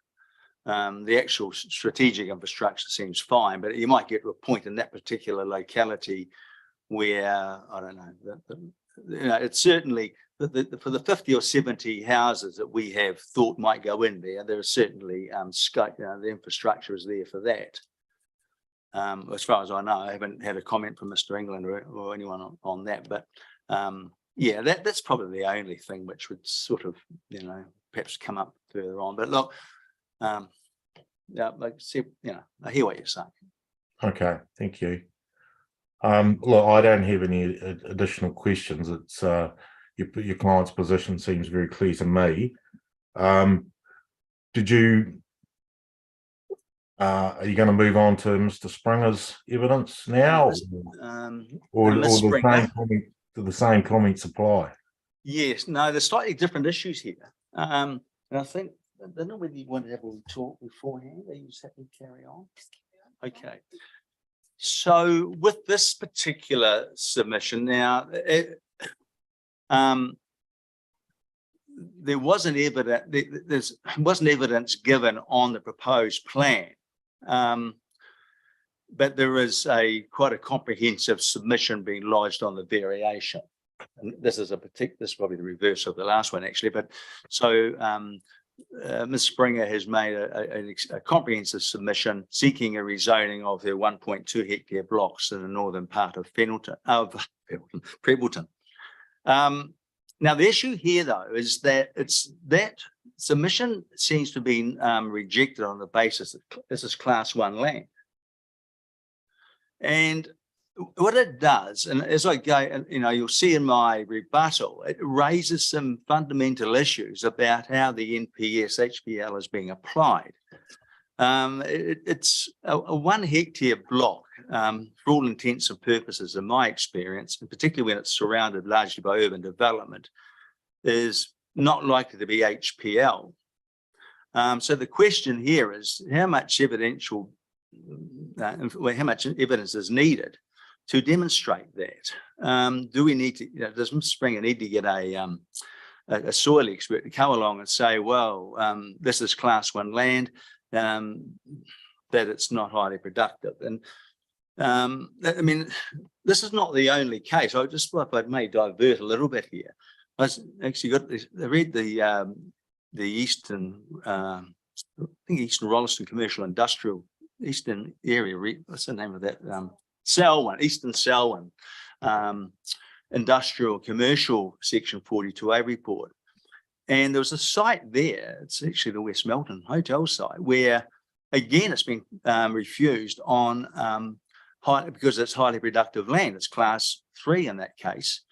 The actual strategic infrastructure seems fine, but you might get to a point in that particular locality where, I don't know, it's certainly for the 50 or 70 houses that we have thought might go in there, there is certainly scope, the infrastructure is there for that. As far as I know, I haven't had a comment from Mr. England or anyone on that, but yeah, that's probably the only thing which would sort of, perhaps come up further on. But look, yeah, like I said, I hear what you're saying. Okay, thank you. Look, I don't have any additional questions. It's your client's position seems very clear to me. Did you are you going to move on to Mr. Springer's evidence now, or the same comments apply? Yes, no, there's slightly different issues here, and I think I don't know whether you want to have a talk beforehand. Are you happy to carry on? Okay. So with this particular submission now, there wasn't evidence given on the proposed plan, but there is quite a comprehensive submission being lodged on the variation. And this is this is probably the reverse of the last one, actually. But so Ms. Springer has made a comprehensive submission seeking a rezoning of her 1.2 hectare blocks in the northern part of Prebbleton. Now, the issue here, though, is that that submission seems to be rejected on the basis that this is Class 1 land. And what it does, and as I go, you'll see in my rebuttal, it raises some fundamental issues about how the NPS HPL is being applied. It's a 1 hectare block, for all intents and purposes, in my experience, and particularly when it's surrounded largely by urban development, is not likely to be HPL. So the question here is how much evidence is needed to demonstrate that. Do we need to, does Ms. Springer need to get a soil expert to come along and say, well, this is Class 1 land, that it's not highly productive? And I mean, this is not the only case. I just, if I may divert a little bit here. I actually I read the Eastern, I think Eastern Rolleston Commercial Industrial Eastern area. What's the name of that? Selwyn, Eastern Selwyn, Industrial Commercial Section 42A report. And there was a site there. It's actually the West Melton Hotel site where, again, it's been refused on because it's highly productive land. It's class 3 in that case.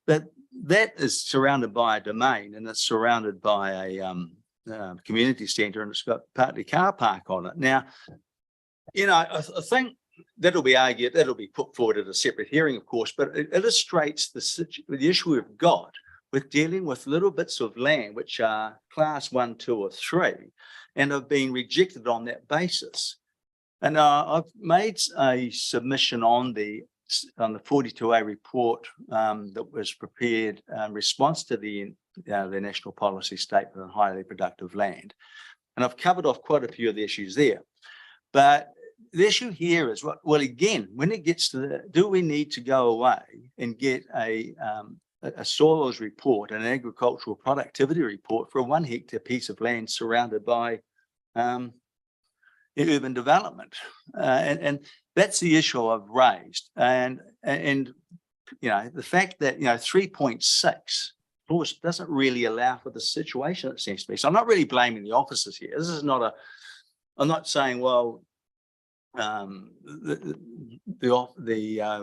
But that is surrounded by a domain, and it's surrounded by a community centre, and it's got partly car park on it. Now, you know, I think that'll be argued, that'll be put forward at a separate hearing, of course, but it illustrates the issue we've got with dealing with little bits of land which are class 1, 2, or 3, and have been rejected on that basis. And I've made a submission on the 42A report that was prepared in response to the National Policy Statement on Highly Productive Land. And I've covered off quite a few of the issues there. But the issue here is, well, again, when it gets to do we need to go away and get a soils report, an agricultural productivity report for a 1 hectare piece of land surrounded by urban development, and that's the issue I've raised, and you know, the fact that 3.6 of course doesn't really allow for the situation it seems to be. So I'm not really blaming the officers here. This is not I'm not saying, well, the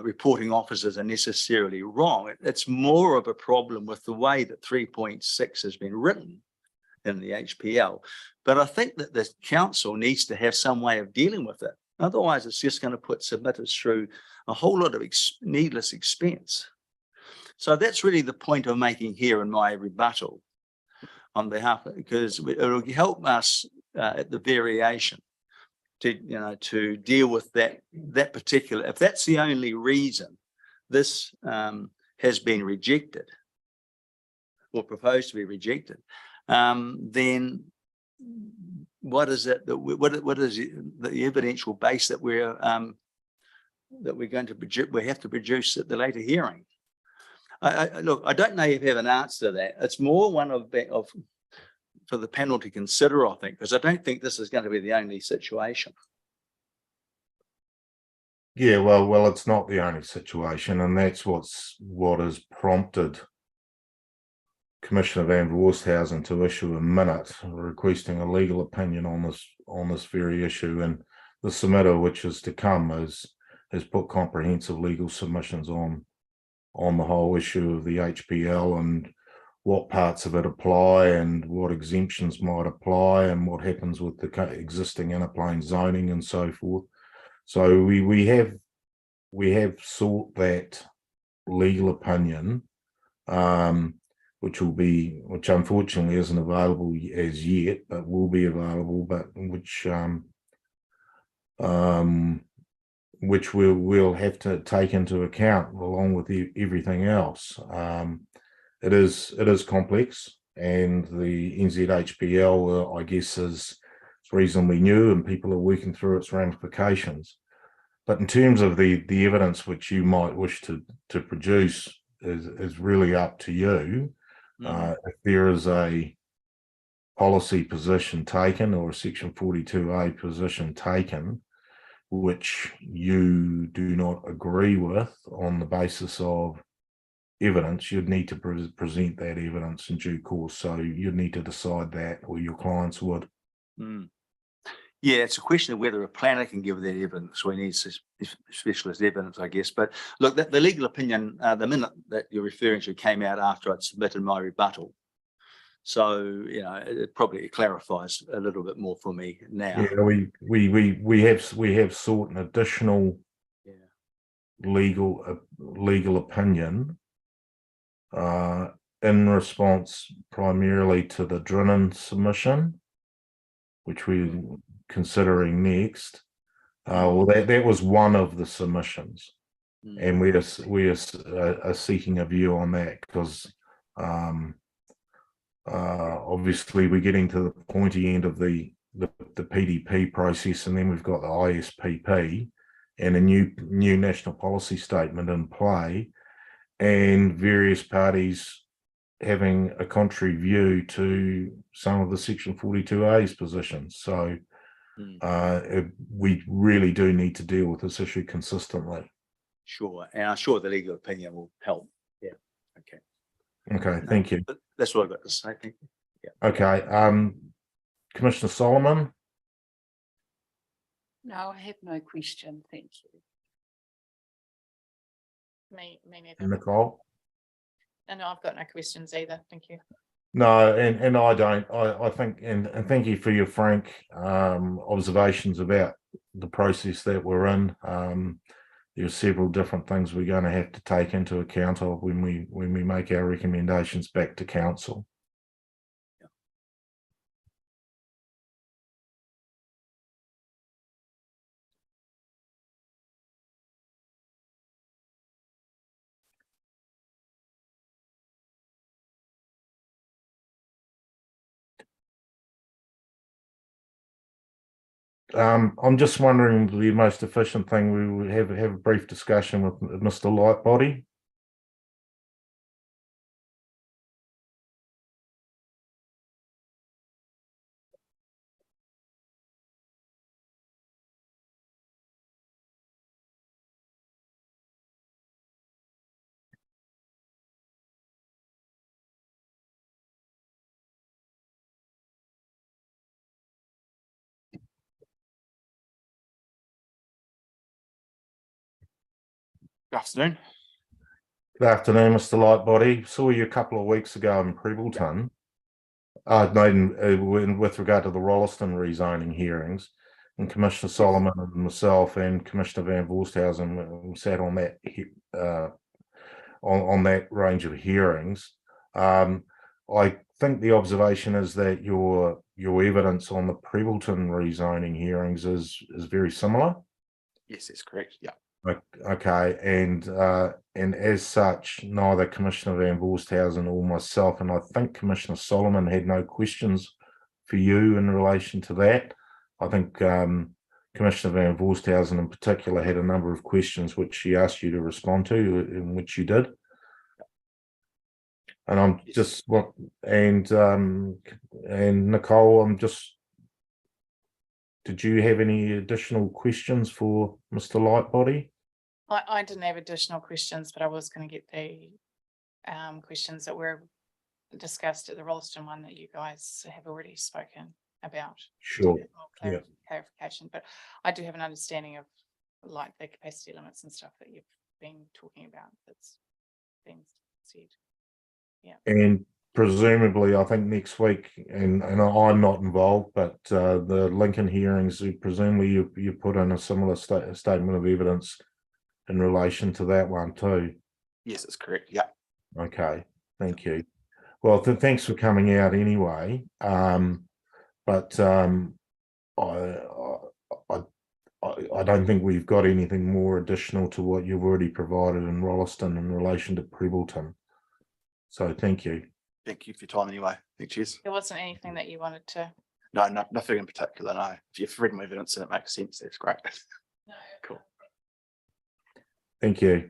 reporting officers are necessarily wrong. It's more of a problem with the way that 3.6 has been written in the HPL. But I think that the council needs to have some way of dealing with it. Otherwise, it's just going to put submitters through a whole lot of needless expense. So that's really the point I'm making here in my rebuttal on behalf of, because it will help us at the variation to deal with that particular, if that's the only reason this has been rejected or proposed to be rejected, then what is it that what is the evidential base that we're going to produce? We have to produce at the later hearing. Look, I don't know if you have an answer to that. It's more one of for the panel to consider, I think, because I don't think this is going to be the only situation. Yeah, well, it's not the only situation, and that's what has prompted Commissioner Van Voorsthausen to issue a minute requesting a legal opinion on this very issue. And the submitter, which is to come, has put comprehensive legal submissions on the whole issue of the HPL and what parts of it apply and what exemptions might apply and what happens with the existing inner plain zoning and so forth. So we have sought that legal opinion, which unfortunately isn't available as yet, but will be available, but which we'll have to take into account along with everything else. It is complex, and the NZHPL, I guess, is reasonably new, and people are working through its ramifications. But in terms of the evidence which you might wish to produce is really up to you. If there is a policy position taken or a Section 42A position taken, which you do not agree with on the basis of evidence, you'd need to present that evidence in due course. So you'd need to decide that, or your clients would. Yeah, it's a question of whether a planner can give that evidence. We need specialist evidence, I guess. But look, the legal opinion, the minute that you're referring to, came out after I'd submitted my rebuttal. So, it probably clarifies a little bit more for me now. Yeah, we have sought an additional legal opinion in response primarily to the Drennan submission, which we're considering next. Well, that was one of the submissions, and we are seeking a view on that because obviously we're getting to the pointy end of the PDP process, and then we've got the ISPP, and a new national policy statement in play, and various parties having a contrary view to some of the Section 42A's positions. So we really do need to deal with this issue consistently. Sure, and I'm sure the legal opinion will help. Yeah. Okay. Okay, thank you. That's all I've got to say. Thank you. Yeah. Okay, Commissioner Solomon. No, I have no question. Thank you. Me neither. Nicole. And I've got no questions either. Thank you. No, and I don't. I think, and thank you for your frank observations about the process that we're in. There are several different things we're going to have to take into account of when we make our recommendations back to council. I'm just wondering the most efficient thing we would have a brief discussion with Mr. Lightbody. Good afternoon. Good afternoon, Mr. Lightbody. Saw you a couple of weeks ago in Prebbleton. With regard to the Rolleston rezoning hearings, and Commissioner Solomon and myself and Commissioner Van Voorsthausen sat on that on that range of hearings. I think the observation is that your evidence on the Prebbleton rezoning hearings is very similar. Yes, that's correct. Yeah. Okay, and as such, neither Commissioner Van Voorsthausen or myself, and I think Commissioner Solomon had no questions for you in relation to that. I think Commissioner Van Voorsthausen in particular had a number of questions which she asked you to respond to, in which you did. And I'm just and Nicole, did you have any additional questions for Mr. Lightbody? I didn't have additional questions, but I was going to get the questions that were discussed at the Rolleston one that you guys have already spoken about. Sure. Clarification, but I do have an understanding of like the capacity limits and stuff that you've been talking about. That's been said. Yeah. And presumably, I think next week, and I'm not involved, but the Lincoln hearings, presumably you put in a similar statement of evidence in relation to that one too. Yes, that's correct. Yeah. Okay, thank you. Well, thanks for coming out anyway. But I don't think we've got anything more additional to what you've already provided in Rolleston in relation to Prebbleton. So thank you. Thank you for your time anyway. Cheers. There wasn't anything that you wanted to. No, nothing in particular. No. If you've read my evidence and it makes sense, that's great. No. Cool. Thank you.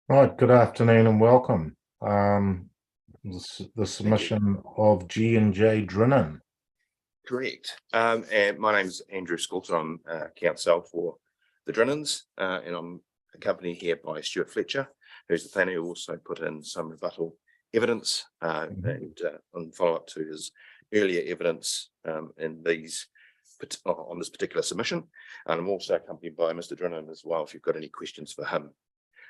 Right, good afternoon and welcome. The submission of G&J Drinnen. Correct. And my name's Andrew Scoulter. I'm counsel for the Drinnens, and I'm accompanied here by Stuart Fletcher. who's the planner, who also put in some rebuttal evidence and on follow up to his earlier evidence in these on this particular submission. And I'm also accompanied by Mr. Drinnan as well, if you've got any questions for him.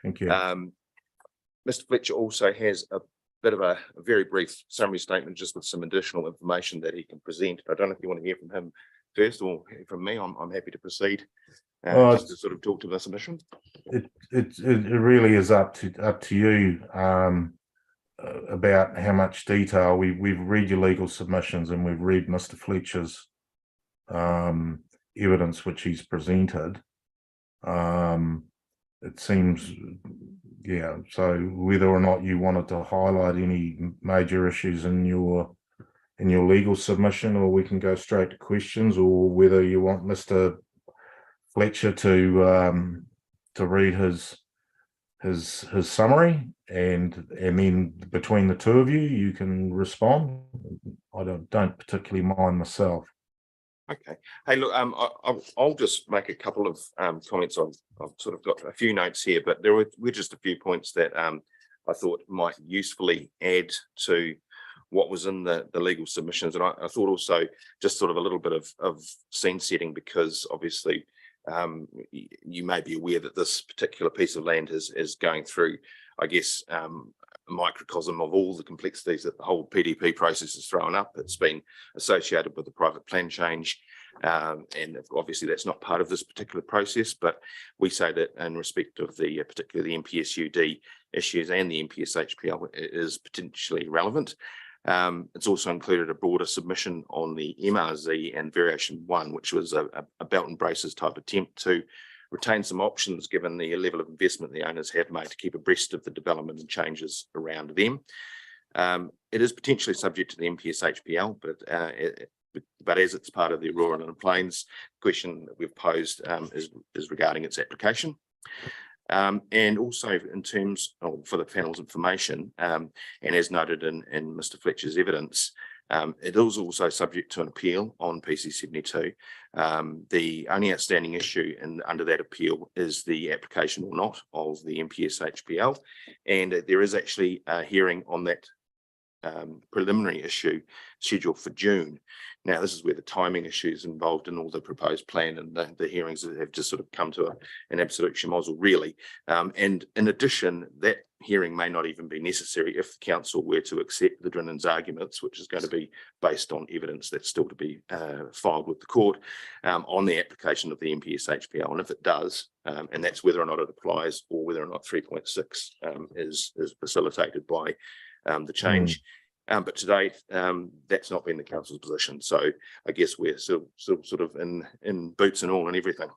Thank you. Mr. Fletcher also has a bit of a very brief summary statement just with some additional information that he can present. I don't know if you want to hear from him first or from me. I'm happy to proceed just to sort of talk to the submission. It really is up to you about how much detail. We've read your legal submissions and we've read Mr. Fletcher's evidence which he's presented. It seems, yeah, so whether or not you wanted to highlight any major issues in your legal submission, or we can go straight to questions, or whether you want Mr. Fletcher to read his summary, and then between the two of you can respond. I don't particularly mind myself. Okay. Hey, look, I'll just make a couple of comments. I've sort of got a few notes here, but there were just a few points that I thought might usefully add to what was in the legal submissions. And I thought also just sort of a little bit of scene setting, because obviously you may be aware that this particular piece of land is going through, I guess, a microcosm of all the complexities that the whole PDP process is throwing up. It's been associated with the private plan change, and obviously that's not part of this particular process, but we say that in respect of the particularly the MPSUD issues and the MPS-HPL, it is potentially relevant. It's also included a broader submission on the MRZ and variation 1, which was a belt and braces type attempt to retain some options given the level of investment the owners have made to keep abreast of the development and changes around them. It is potentially subject to the MPS-HPL, but as it's part of the Aurora and Plains, the question that we've posed is regarding its application. And also in terms of, for the panel's information, and as noted in Mr. Fletcher's evidence, it is also subject to an appeal on PC 72. The only outstanding issue under that appeal is the application or not of the MPS-HPL, and there is actually a hearing on that preliminary issue scheduled for June. Now, this is where the timing issues involved in all the proposed plan and the hearings have just sort of come to an absolute schmozzle, really. And in addition, that hearing may not even be necessary if the council were to accept the Drinnan's arguments, which is going to be based on evidence that's still to be filed with the court on the application of the MPS-HPL. And if it does, and that's whether or not it applies or whether or not 3.6 is facilitated by the change. But to date, that's not been the council's position. So I guess we're still sort of in boots and all and everything.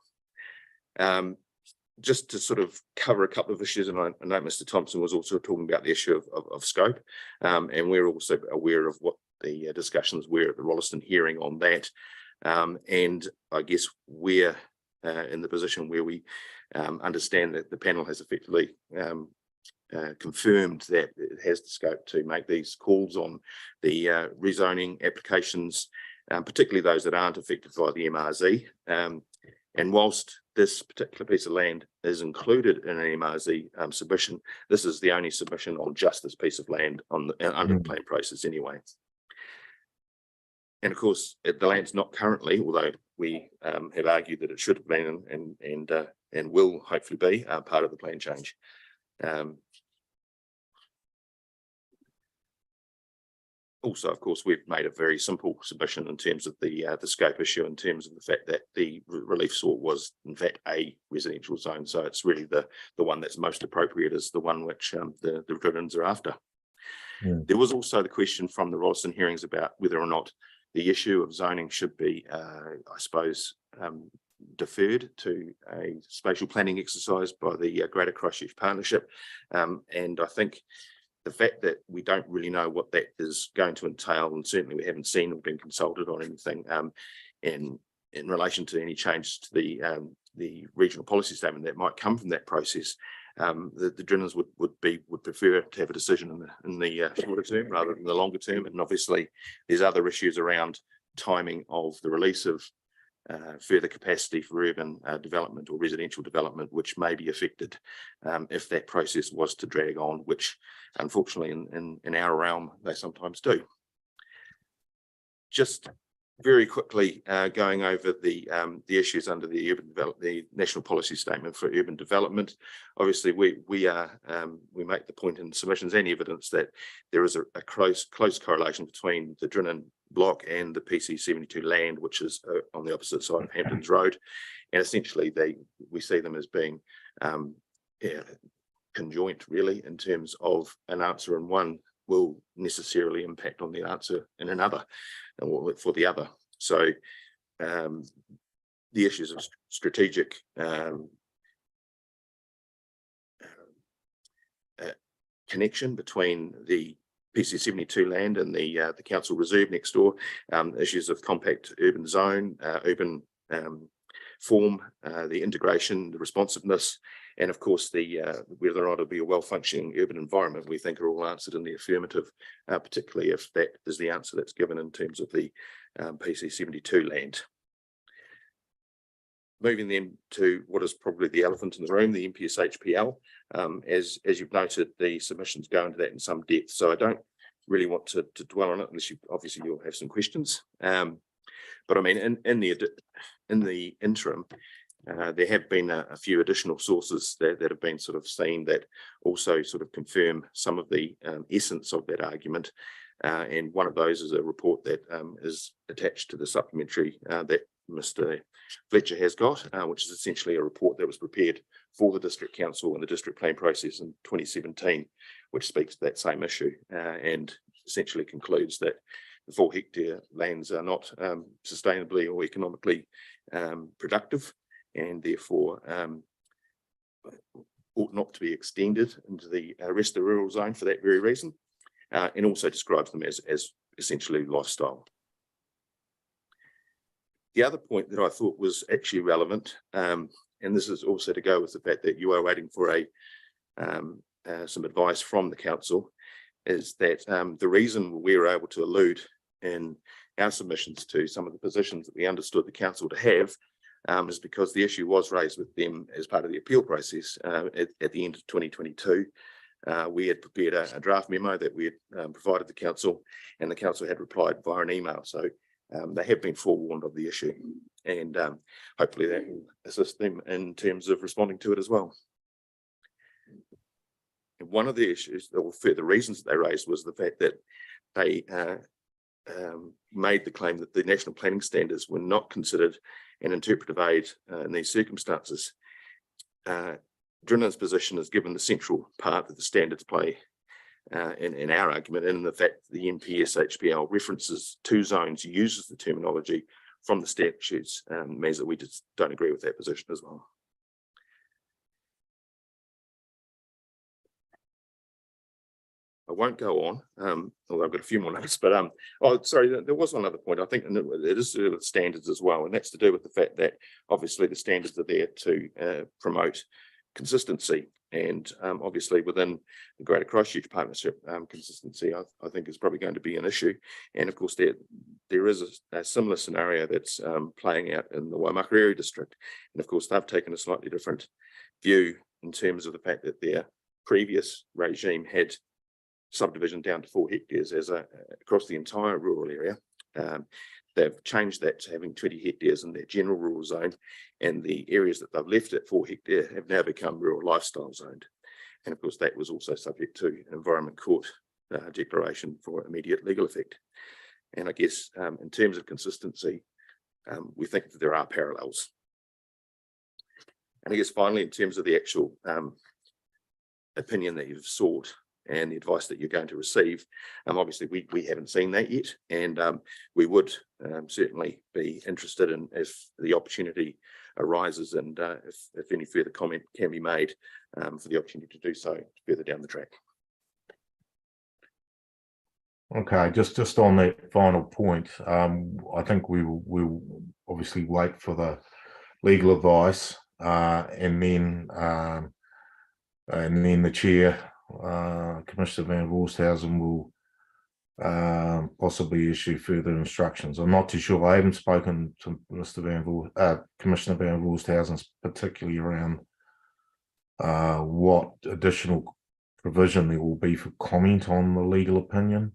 Just to sort of cover a couple of issues, and I know Mr. Thompson was also talking about the issue of scope, and we're also aware of what the discussions were at the Rolleston hearing on that. And I guess we're in the position where we understand that the panel has effectively confirmed that it has the scope to make these calls on the rezoning applications, particularly those that aren't affected by the MRZ. And whilst this particular piece of land is included in an MRZ submission, this is the only submission on just this piece of land on under the plan process anyway. And of course, the land's not currently, although we have argued that it should have been and will hopefully be part of the plan change. Also, of course, we've made a very simple submission in terms of the scope issue, in terms of the fact that the relief sought was in fact a residential zone. So it's really the one that's most appropriate is the one which the Drinnans are after. There was also the question from the Rolleston hearings about whether or not the issue of zoning should be, I suppose, deferred to a spatial planning exercise by the Greater Christchurch Partnership. And I think the fact that we don't really know what that is going to entail, and certainly we haven't seen or been consulted on anything in relation to any change to the regional policy statement that might come from that process, the Drinnans would prefer to have a decision in the shorter term rather than the longer term. And obviously there's other issues around timing of the release of further capacity for urban development or residential development, which may be affected if that process was to drag on, which unfortunately in our realm they sometimes do. Just very quickly going over the issues under the National Policy Statement for Urban Development. Obviously, we make the point in submissions and evidence that there is a close correlation between the Drinnan block and the PC 72 land, which is on the opposite side of Hamptons Road, and essentially we see them as being conjoint, really, in terms of an answer in one will necessarily impact on the answer in another for the other. So the issues of strategic connection between the PC 72 land and the council reserve next door, issues of compact urban zone, urban form, the integration, the responsiveness, and of course the whether or not it'll be a well-functioning urban environment, we think are all answered in the affirmative, particularly if that is the answer that's given in terms of the PC 72 land. Moving then to what is probably the elephant in the room, the MPS HPL. As you've noted, the submissions go into that in some depth, so I don't really want to dwell on it unless obviously you'll have some questions. But I mean, in the interim, there have been a few additional sources that have been sort of seen that also sort of confirm some of the essence of that argument. And one of those is a report that is attached to the supplementary that Mr. Fletcher has got, which is essentially a report that was prepared for the District Council and the district plan process in 2017, which speaks to that same issue and essentially concludes that the 4 hectare lands are not sustainably or economically productive, and therefore ought not to be extended into the rest of the rural zone for that very reason, and also describes them as essentially lifestyle. The other point that I thought was actually relevant, and this is also to go with the fact that you are waiting for some advice from the council, is that the reason we were able to allude in our submissions to some of the positions that we understood the council to have is because the issue was raised with them as part of the appeal process at the end of 2022. We had prepared a draft memo that we had provided the council, and the council had replied via an email. So they have been forewarned of the issue, and hopefully that will assist them in terms of responding to it as well. And one of the issues, or further reasons that they raised, was the fact that they made the claim that the national planning standards were not considered an interpretive aid in these circumstances. Drinnan's position is given the central part that the standards play in our argument, and in the fact that the MPS HPL references 2 zones, uses the terminology from the statutes, means that we just don't agree with that position as well. I won't go on, although I've got a few more notes, but oh, sorry, there was one other point, I think, and it is to do with standards as well, and that's to do with the fact that obviously the standards are there to promote consistency, and obviously within the Greater Christchurch Partnership, consistency I think is probably going to be an issue, and of course there is a similar scenario that's playing out in the Waimakariri district, and of course they've taken a slightly different view in terms of the fact that their previous regime had subdivision down to 4 hectares as across the entire rural area. They've changed that to having 20 hectares in their general rural zone, and the areas that they've left at 4 hectare have now become rural lifestyle zoned. And of course that was also subject to an Environment Court declaration for immediate legal effect. And I guess in terms of consistency, we think that there are parallels. And I guess finally, in terms of the actual opinion that you've sought and the advice that you're going to receive, obviously we haven't seen that yet, and we would certainly be interested in, if the opportunity arises, and if any further comment can be made, for the opportunity to do so further down the track. Okay, just on that final point, I think we'll obviously wait for the legal advice, and then the chair, Commissioner Van Voorsthausen, will possibly issue further instructions. I'm not too sure. I haven't spoken to Commissioner Van Voorsthuysen particularly around what additional provision there will be for comment on the legal opinion.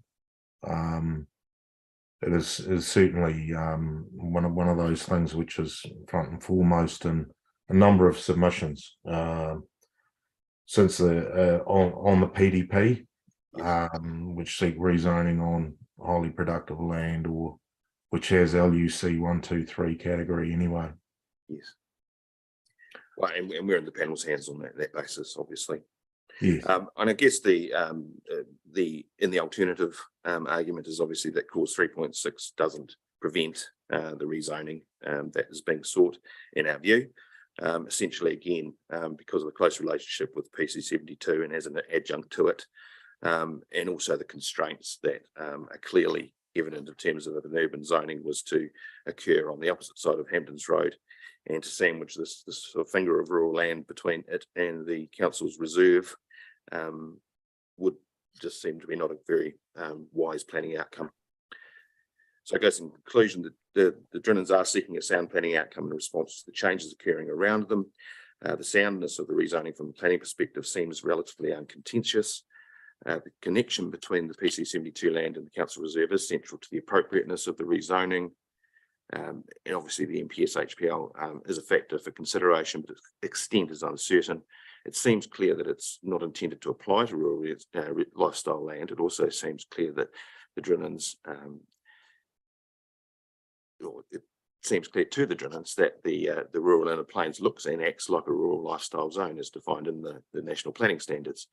It is certainly one of those things which is front and foremost in a number of submissions since the on the PDP, which seek rezoning on highly productive land or which has LUC 1, 2, 3 category anyway. Yes. Well, and we're in the panel's hands on that basis, obviously. Yes. And I guess the alternative argument is obviously that clause 3.6 doesn't prevent the rezoning that is being sought in our view. Essentially, again, because of the close relationship with PC 72 and as an adjunct to it, and also the constraints that are clearly evident in terms of if an urban zoning was to occur on the opposite side of Hamptons Road and to sandwich this sort of finger of rural land between it and the council's reserve, would just seem to be not a very wise planning outcome. So I guess in conclusion, the Drinnans are seeking a sound planning outcome in response to the changes occurring around them. The soundness of the rezoning from a planning perspective seems relatively uncontentious. The connection between the PC 72 land and the council reserve is central to the appropriateness of the rezoning. And obviously the MPS HPL is a factor for consideration, but its extent is uncertain. It seems clear that it's not intended to apply to rural lifestyle land. It also seems clear that the Drinnans, it seems clear to the Drinnans that the rural inner plains looks and acts like a rural lifestyle zone as defined in the national planning standards.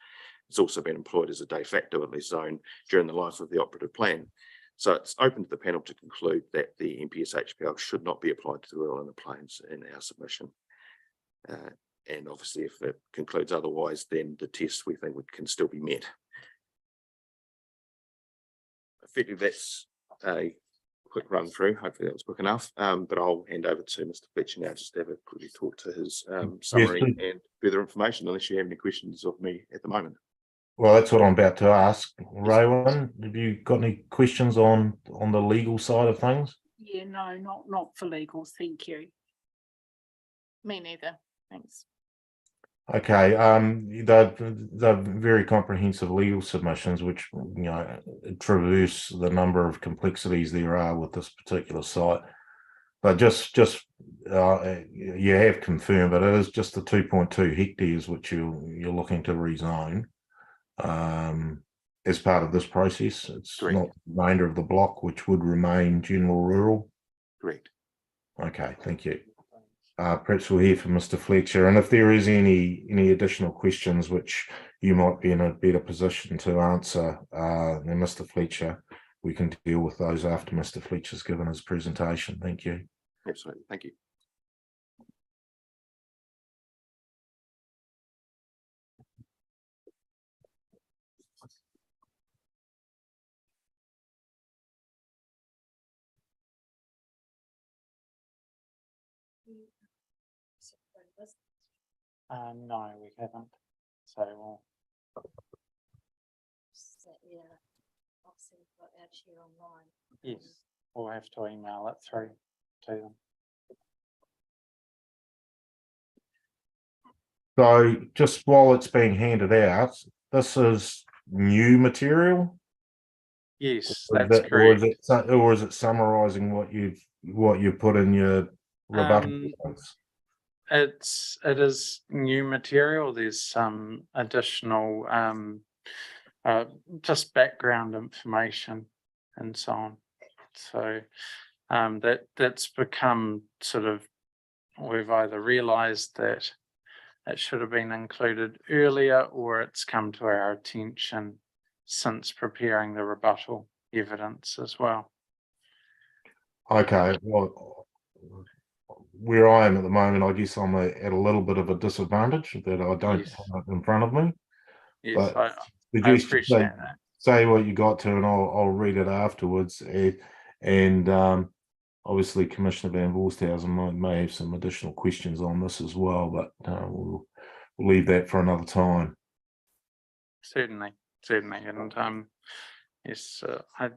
It's also been employed as a de facto at least zone during the life of the operative plan. So it's open to the panel to conclude that the MPS HPL should not be applied to the rural inner plains in our submission. And obviously if it concludes otherwise, then the test we think can still be met. Effectively, that's a quick run through. Hopefully that was quick enough. But I'll hand over to Mr. Fletcher now just to have a quickly talk to his summary and further information, unless you have any questions of me at the moment. Well, that's what I'm about to ask. Raywin, have you got any questions on the legal side of things? Yeah, no, not for legals, thank you. Me neither, thanks. Okay, they're very comprehensive legal submissions, which traverse the number of complexities there are with this particular site. But just you have confirmed that it is just the 2.2 hectares which you're looking to rezone as part of this process. It's Correct. not the remainder of the block, which would remain general rural. Correct. Okay, thank you. Perhaps we'll hear from Mr. Fletcher, and if there is any additional questions which you might be in a better position to answer than Mr. Fletcher, we can deal with those after Mr. Fletcher's given his presentation. Thank you. Absolutely, thank you. No, we haven't. So we'll. Yeah, obviously we've got our chair online. Yes, we'll have to email it through to them. So just while it's being handed out, this is new material? Yes, Or that's correct. Or is it summarising what you've put in your rebuttal? It is new material. There's some additional just background information and so on. So that's become sort of, we've either realised that it should have been included earlier, or it's come to our attention since preparing the rebuttal evidence as well. Okay, well, where I am at the moment, I guess I'm at a little bit of a disadvantage that I don't have it in front of me. Yes, But I appreciate that. Say what you got to, and I'll read it afterwards. And obviously, Commissioner Van Voorsthuysen may have some additional questions on this as well, but we'll leave that for another time. Certainly, and Yes, I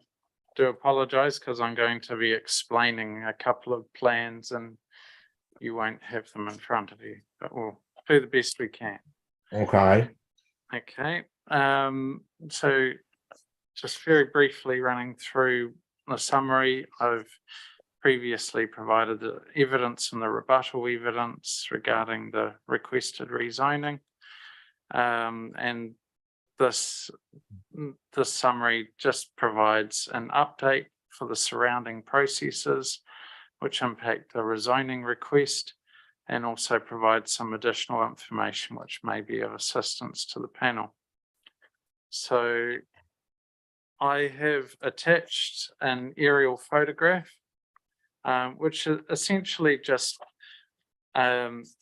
do apologise because I'm going to be explaining a couple of plans and you won't have them in front of you, but we'll do the best we can. Okay. Okay, so just very briefly running through the summary, I've previously provided the evidence and the rebuttal evidence regarding the requested rezoning. And this summary just provides an update for the surrounding processes which impact the rezoning request, and also provides some additional information which may be of assistance to the panel. So I have attached an aerial photograph, which essentially just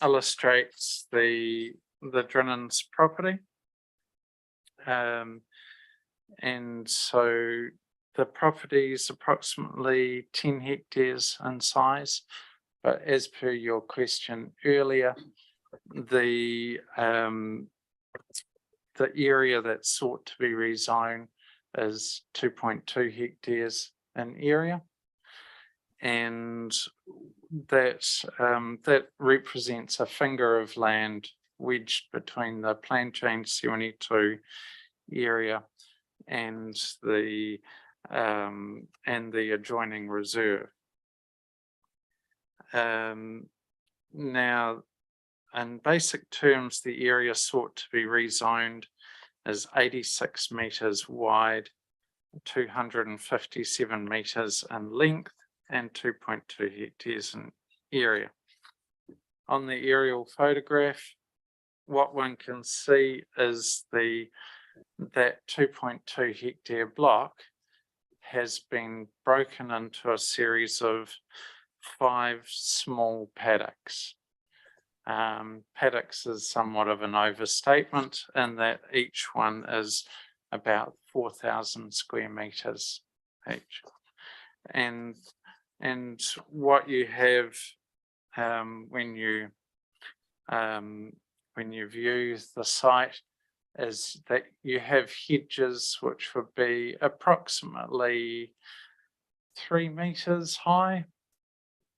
illustrates the Drinnan's property. And so the property is approximately 10 hectares in size, but as per your question earlier, the area that's sought to be rezoned is 2.2 hectares in area, and that represents a finger of land wedged between the Plan Change 72 area and the adjoining reserve. Now, in basic terms, the area sought to be rezoned is 86 metres wide, 257 metres in length, and 2.2 hectares in area. On the aerial photograph, what one can see is that 2.2 hectare block has been broken into a series of 5 small paddocks. Paddocks is somewhat of an overstatement in that each one is about 4,000 square meters each. And what you have when you view the site is that you have hedges which would be approximately 3 meters high,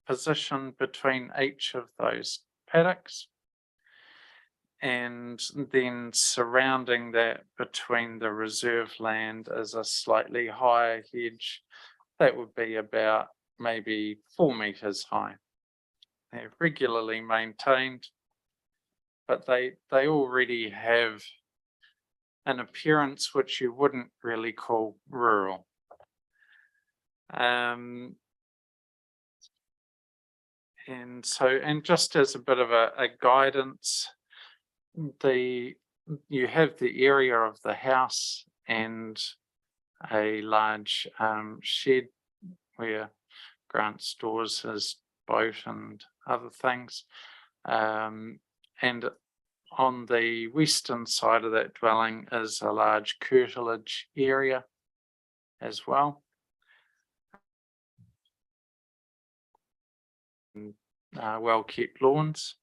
positioned between each of those paddocks, and then surrounding that between the reserve land is a slightly higher hedge that would be about maybe 4 meters high. They're regularly maintained, but they already have an appearance which you wouldn't really call rural. And just as a bit of a guidance, you have the area of the house and a large shed where Grant stores his boat and other things. And on the western side of that dwelling is a large curtilage area as well. Well-kept lawns.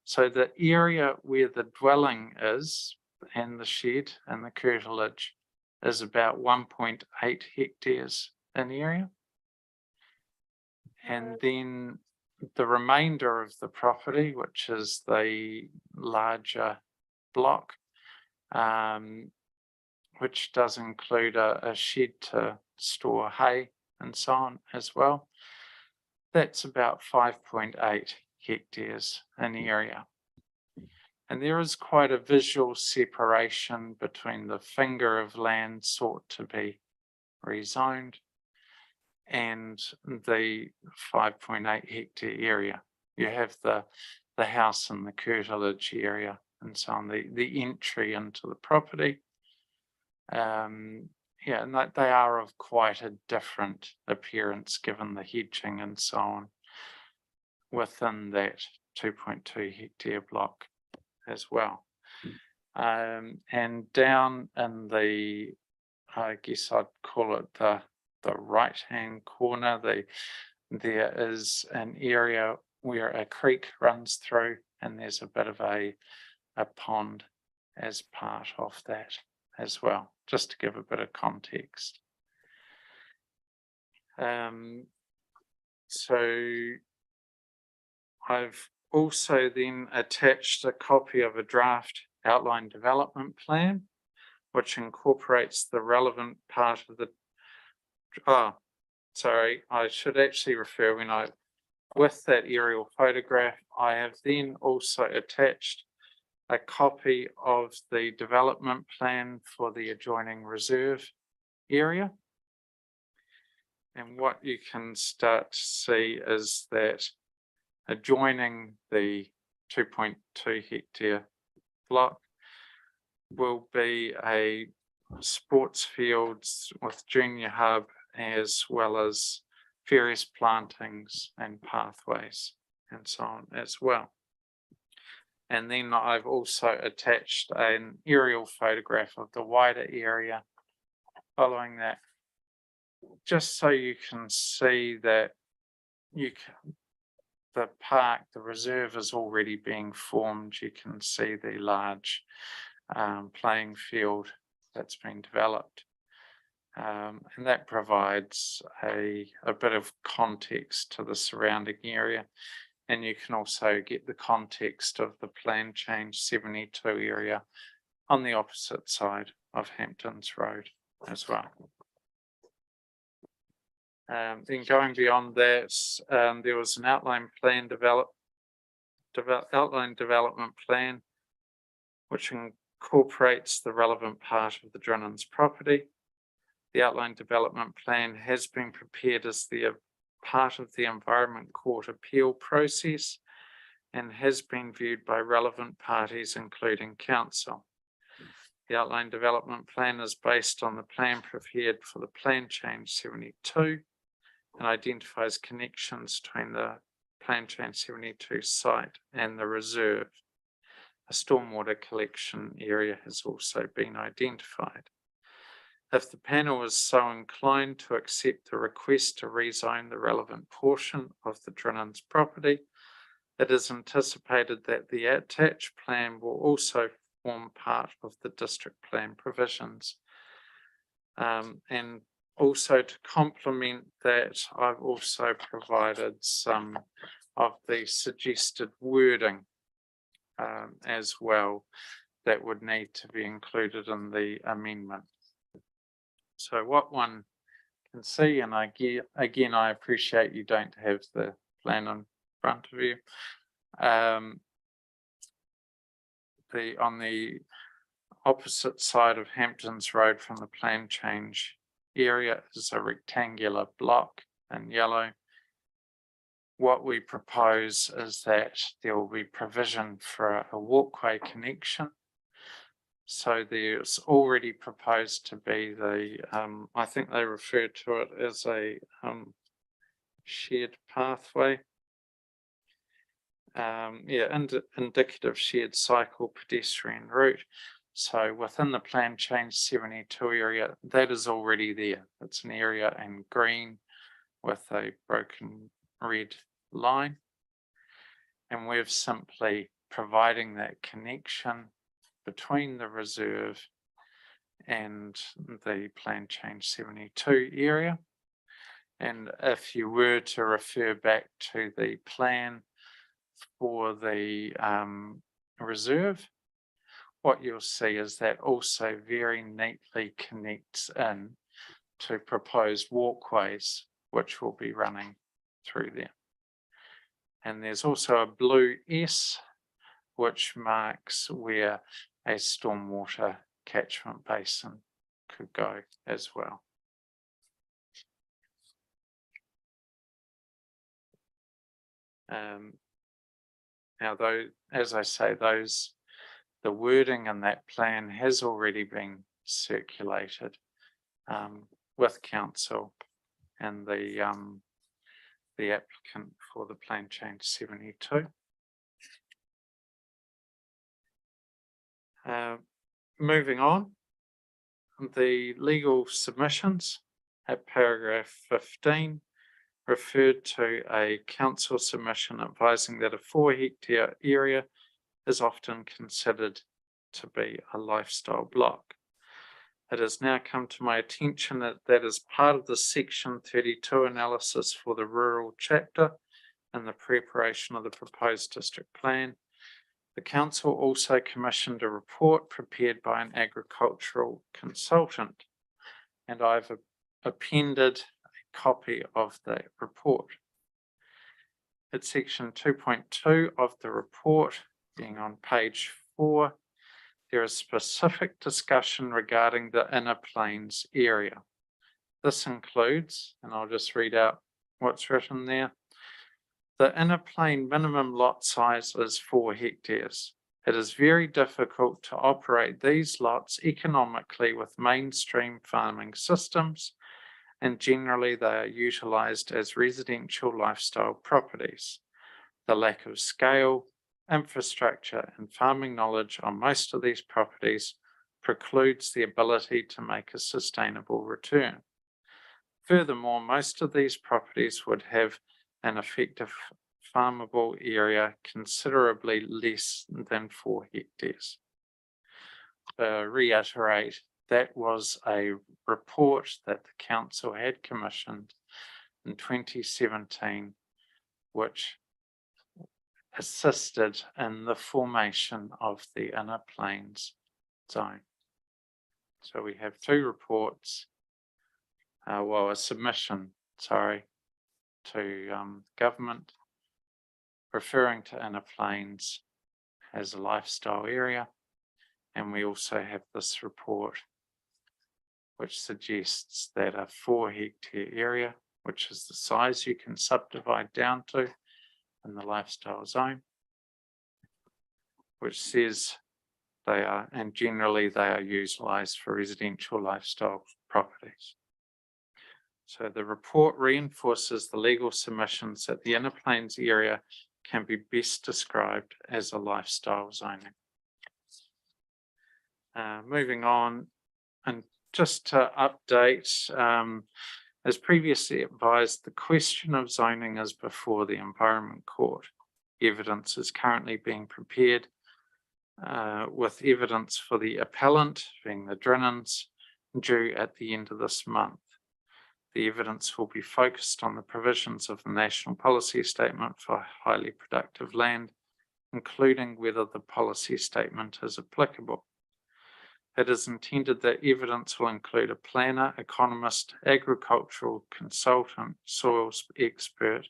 So the area where the dwelling is and the shed and the curtilage is about 1.8 hectares in area. And then the remainder of the property, which is the larger block, which does include a shed to store hay and so on as well, that's about 5.8 hectares in area. And there is quite a visual separation between the finger of land sought to be rezoned and the 5.8 hectare area. You have the house and the curtilage area and so on, the entry into the property. Yeah, and they are of quite a different appearance given the hedging and so on within that 2.2 hectare block as well. And down in the, I guess I'd call it the right-hand corner, there is an area where a creek runs through and there's a bit of a pond as part of that as well, just to give a bit of context. So I've also then attached a copy of a draft outline development plan, which incorporates the relevant part of the, sorry, I should actually refer with that aerial photograph, I have then also attached a copy of the development plan for the adjoining reserve area. And what you can start to see is that adjoining the 2.2 hectare block will be a sports fields with junior hub, as well as various plantings and pathways and so on as well. And then I've also attached an aerial photograph of the wider area following that, just so you can see that the park, the reserve is already being formed. You can see the large playing field that's been developed. And that provides a bit of context to the surrounding area. And you can also get the context of the plan change 72 area on the opposite side of Hamptons Road as well. Then going beyond that, there was an outline plan outline development plan, which incorporates the relevant part of the Drinnan's property. The outline development plan has been prepared as the part of the Environment Court appeal process and has been viewed by relevant parties, including council. The outline development plan is based on the plan prepared for the plan change 72 and identifies connections between the plan change 72 site and the reserve. A stormwater collection area has also been identified. If the panel is so inclined to accept the request to rezone the relevant portion of the Drinnan's property, it is anticipated that the attached plan will also form part of the district plan provisions. And also to complement that, I've also provided some of the suggested wording as well that would need to be included in the amendment. So what one can see, and again, I appreciate you don't have the plan in front of you. On the opposite side of Hamptons Road from the plan change area is a rectangular block in yellow. What we propose is that there will be provision for a walkway connection. So there's already proposed to be the, I think they refer to it as a shared pathway. Indicative shared cycle pedestrian route. So within the plan change 72 area, that is already there. It's an area in green with a broken red line. And we're simply providing that connection between the reserve and the plan change 72 area. And if you were to refer back to the plan for the reserve, what you'll see is that also very neatly connects in to proposed walkways, which will be running through there. And there's also a blue S, which marks where a stormwater catchment basin could go as well. Now, though, as I say, the wording in that plan has already been circulated with council and the applicant for the plan change 72. Moving on, the legal submissions at paragraph 15 referred to a council submission advising that a 4 hectare area is often considered to be a lifestyle block. It has now come to my attention that as part of the Section 32 analysis for the rural chapter and the preparation of the proposed district plan, the council also commissioned a report prepared by an agricultural consultant, and I've appended a copy of the report. At section 2.2 of the report, being on page 4, there is specific discussion regarding the Inner Plains area. This includes, and I'll just read out what's written there. The Inner Plain minimum lot size is 4 hectares. It is very difficult to operate these lots economically with mainstream farming systems, and generally they are utilised as residential lifestyle properties. The lack of scale, infrastructure and farming knowledge on most of these properties precludes the ability to make a sustainable return. Furthermore, most of these properties would have an effective farmable area considerably less than 4 hectares. Reiterate, that was a report that the council had commissioned in 2017, which assisted in the formation of the Inner Plains zone. So we have 2 reports, a submission, to government referring to Inner Plains as a lifestyle area. And we also have this report which suggests that a 4 hectare area, which is the size you can subdivide down to in the lifestyle zone, which says they are, and generally they are utilised for residential lifestyle properties. So the report reinforces the legal submissions that the Inner Plains area can be best described as a lifestyle zoning. Moving on, and just to update, as previously advised, the question of zoning is before the Environment Court. Evidence is currently being prepared with evidence for the appellant, being the Drinnans, due at the end of this month. The evidence will be focused on the provisions of the National Policy Statement for highly productive land, including whether the policy statement is applicable. It is intended that evidence will include a planner, economist, agricultural consultant, soils expert,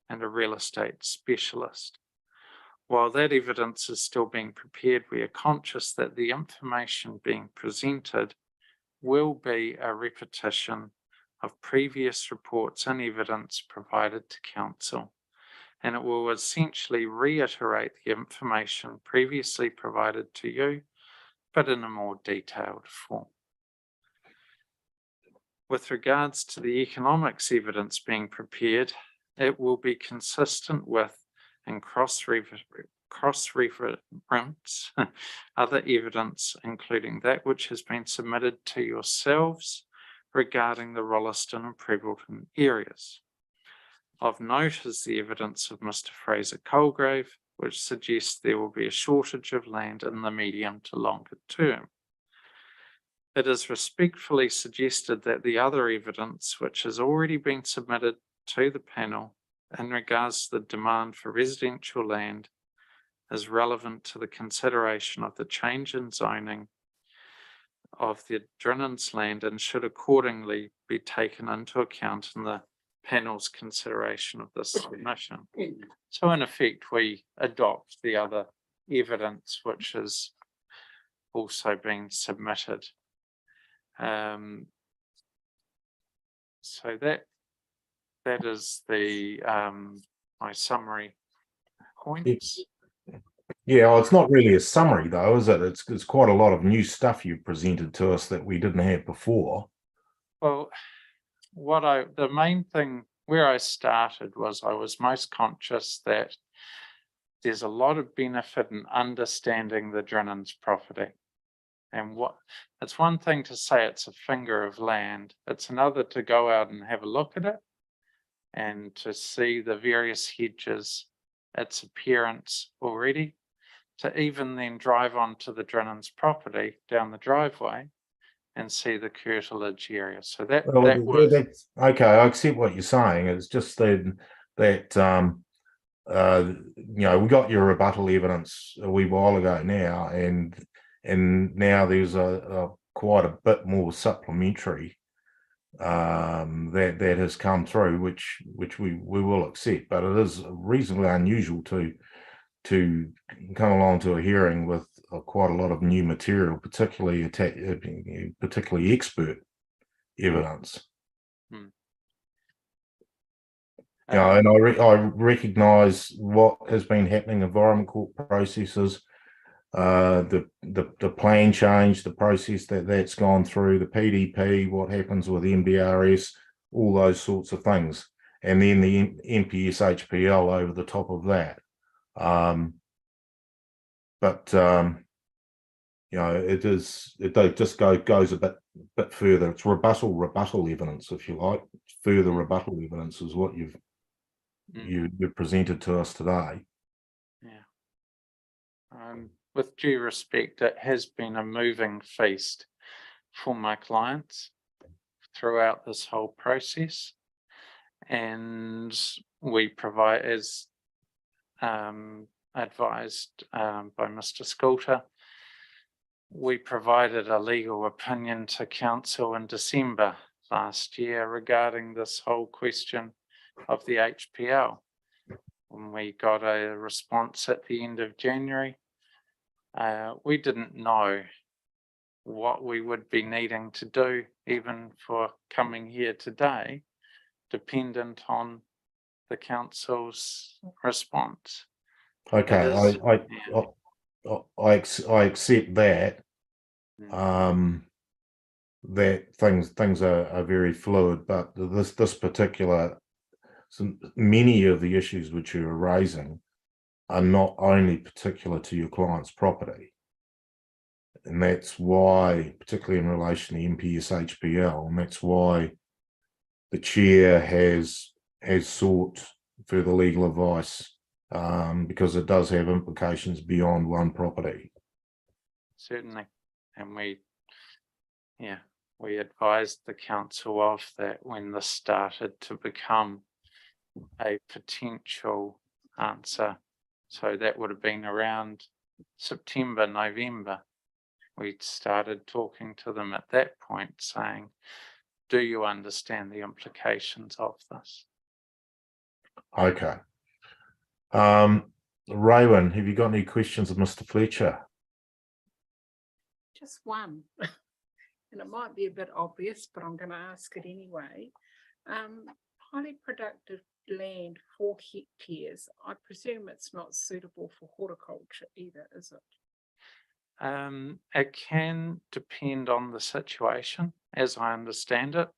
and a real estate specialist. While that evidence is still being prepared, we are conscious that the information being presented will be a repetition of previous reports and evidence provided to council, and it will essentially reiterate the information previously provided to you, but in a more detailed form. With regards to the economics evidence being prepared, it will be consistent with and cross-reference other evidence, including that which has been submitted to yourselves regarding the Rolleston and Prebbleton areas. Of note is the evidence of Mr. Fraser Colgrave, which suggests there will be a shortage of land in the medium to longer term. It is respectfully suggested that the other evidence which has already been submitted to the panel in regards to the demand for residential land is relevant to the consideration of the change in zoning of the Drinnans land and should accordingly be taken into account in the panel's consideration of this submission. So in effect, we adopt the other evidence which has also been submitted. So that is the my summary points. Yeah, well, it's not really a summary though, is it? It's quite a lot of new stuff you've presented to us that we didn't have before. Well, the main thing where I started was I was most conscious that there's a lot of benefit in understanding the Drinnans property. And it's one thing to say it's a finger of land, it's another to go out and have a look at it and to see the various hedges, its appearance already, to even then drive onto the Drinnans property down the driveway and see the curtilage area. So that Well, was that's okay. I accept what you're saying. It's just that we got your rebuttal evidence a wee while ago now, and now there's a quite a bit more supplementary that has come through, which we will accept. But it is reasonably unusual to come along to a hearing with quite a lot of new material, particularly expert evidence. And I recognise what has been happening in environment court processes, the plan change, the process that's gone through, the PDP, what happens with MBRS, all those sorts of things, and then the MPS HPL over the top of that. It just goes a bit further. It's rebuttal evidence, if you like. Further rebuttal evidence is what you've presented to us today. Yeah. With due respect, it has been a moving feast for my clients throughout this whole process, and we provide, as advised by Mr. Scoulter, we provided a legal opinion to council in December last year regarding this whole question of the HPL. When we got a response at the end of January, we didn't know what we would be needing to do, even for coming here today, dependent on the council's response. Okay, I accept that. That things are very fluid, but this particular, many of the issues which you're raising are not only particular to your client's property, and that's why, particularly in relation to MPS HPL, and that's why the chair has sought further legal advice, because it does have implications beyond one property. Certainly, and we advised the council of that when this started to become a potential answer. So that would have been around September, November. We started talking to them at that point saying, do you understand the implications of this? Okay. Raywin, have you got any questions of Mr. Fletcher? Just one, and it might be a bit obvious, but I'm going to ask it anyway. Highly productive land, 4 hectares. I presume it's not suitable for horticulture either, is it? It can depend on the situation, as I understand it.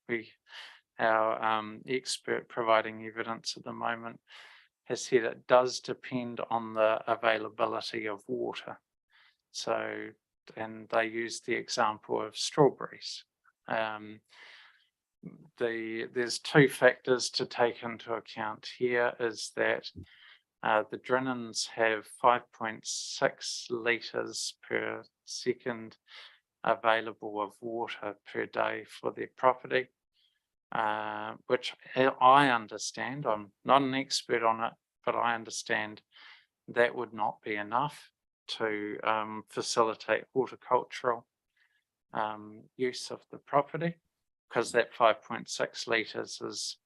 Our expert providing evidence at the moment has said it does depend on the availability of water. So, and they use the example of strawberries. There's 2 factors to take into account here, is that the Drinnans have 5.6 litres per second available of water per day for their property, which I understand. I'm not an expert on it, but I understand that would not be enough to facilitate horticultural use of the property, because that 5.6 litres is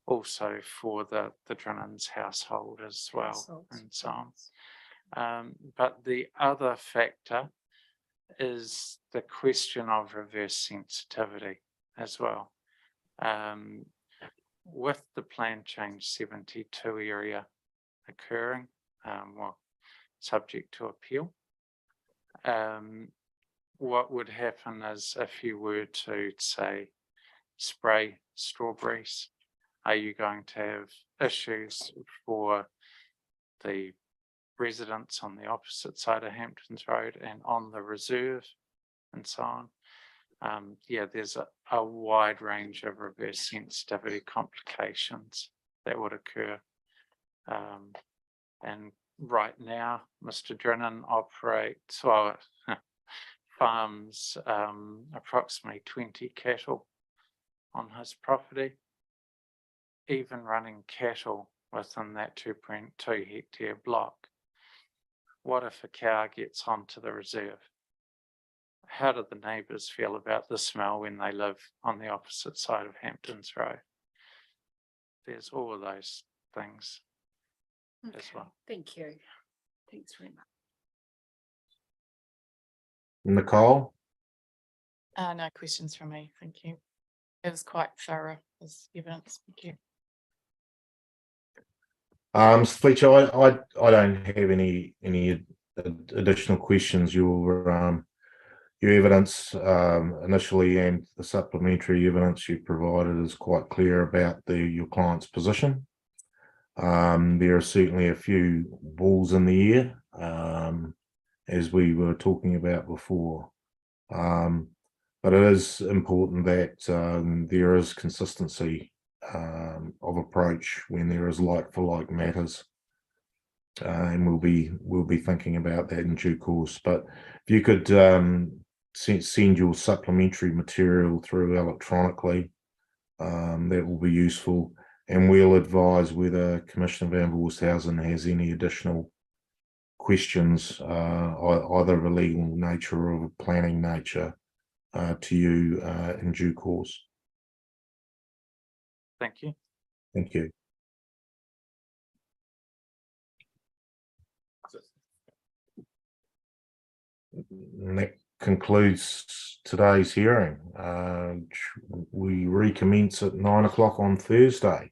also for the Drinnan's household as well, and so on. But the other factor is the question of reverse sensitivity as well. With the plan change 72 area occurring, subject to appeal, what would happen is, if you were to say spray strawberries, are you going to have issues for the residents on the opposite side of Hamptons Road and on the reserve and so on? There's a wide range of reverse sensitivity complications that would occur. And right now, Mr. Drinnan operates, farms approximately 20 cattle on his property. Even running cattle within that 2.2 hectare block. What if a cow gets onto the reserve? How do the neighbours feel about the smell when they live on the opposite side of Hamptons Road? There's all of those things as Okay, well. thank you. Thanks very much. Nicole? No questions from me, thank you. It was quite thorough as evidence, thank you. Fletcher, I don't have any additional questions. Your evidence initially and the supplementary evidence you provided is quite clear about your client's position. There are certainly a few balls in the air, as we were talking about before. But it is important that there is consistency of approach when there is like for like matters, and we'll be thinking about that in due course. But if you could send your supplementary material through electronically, that will be useful, and we'll advise whether Commissioner Van Voorsthausen has any additional questions, either of a legal nature or of a planning nature, to you in due course. Thank you. Thank you. And that concludes today's hearing. We recommence at 9 o'clock on Thursday.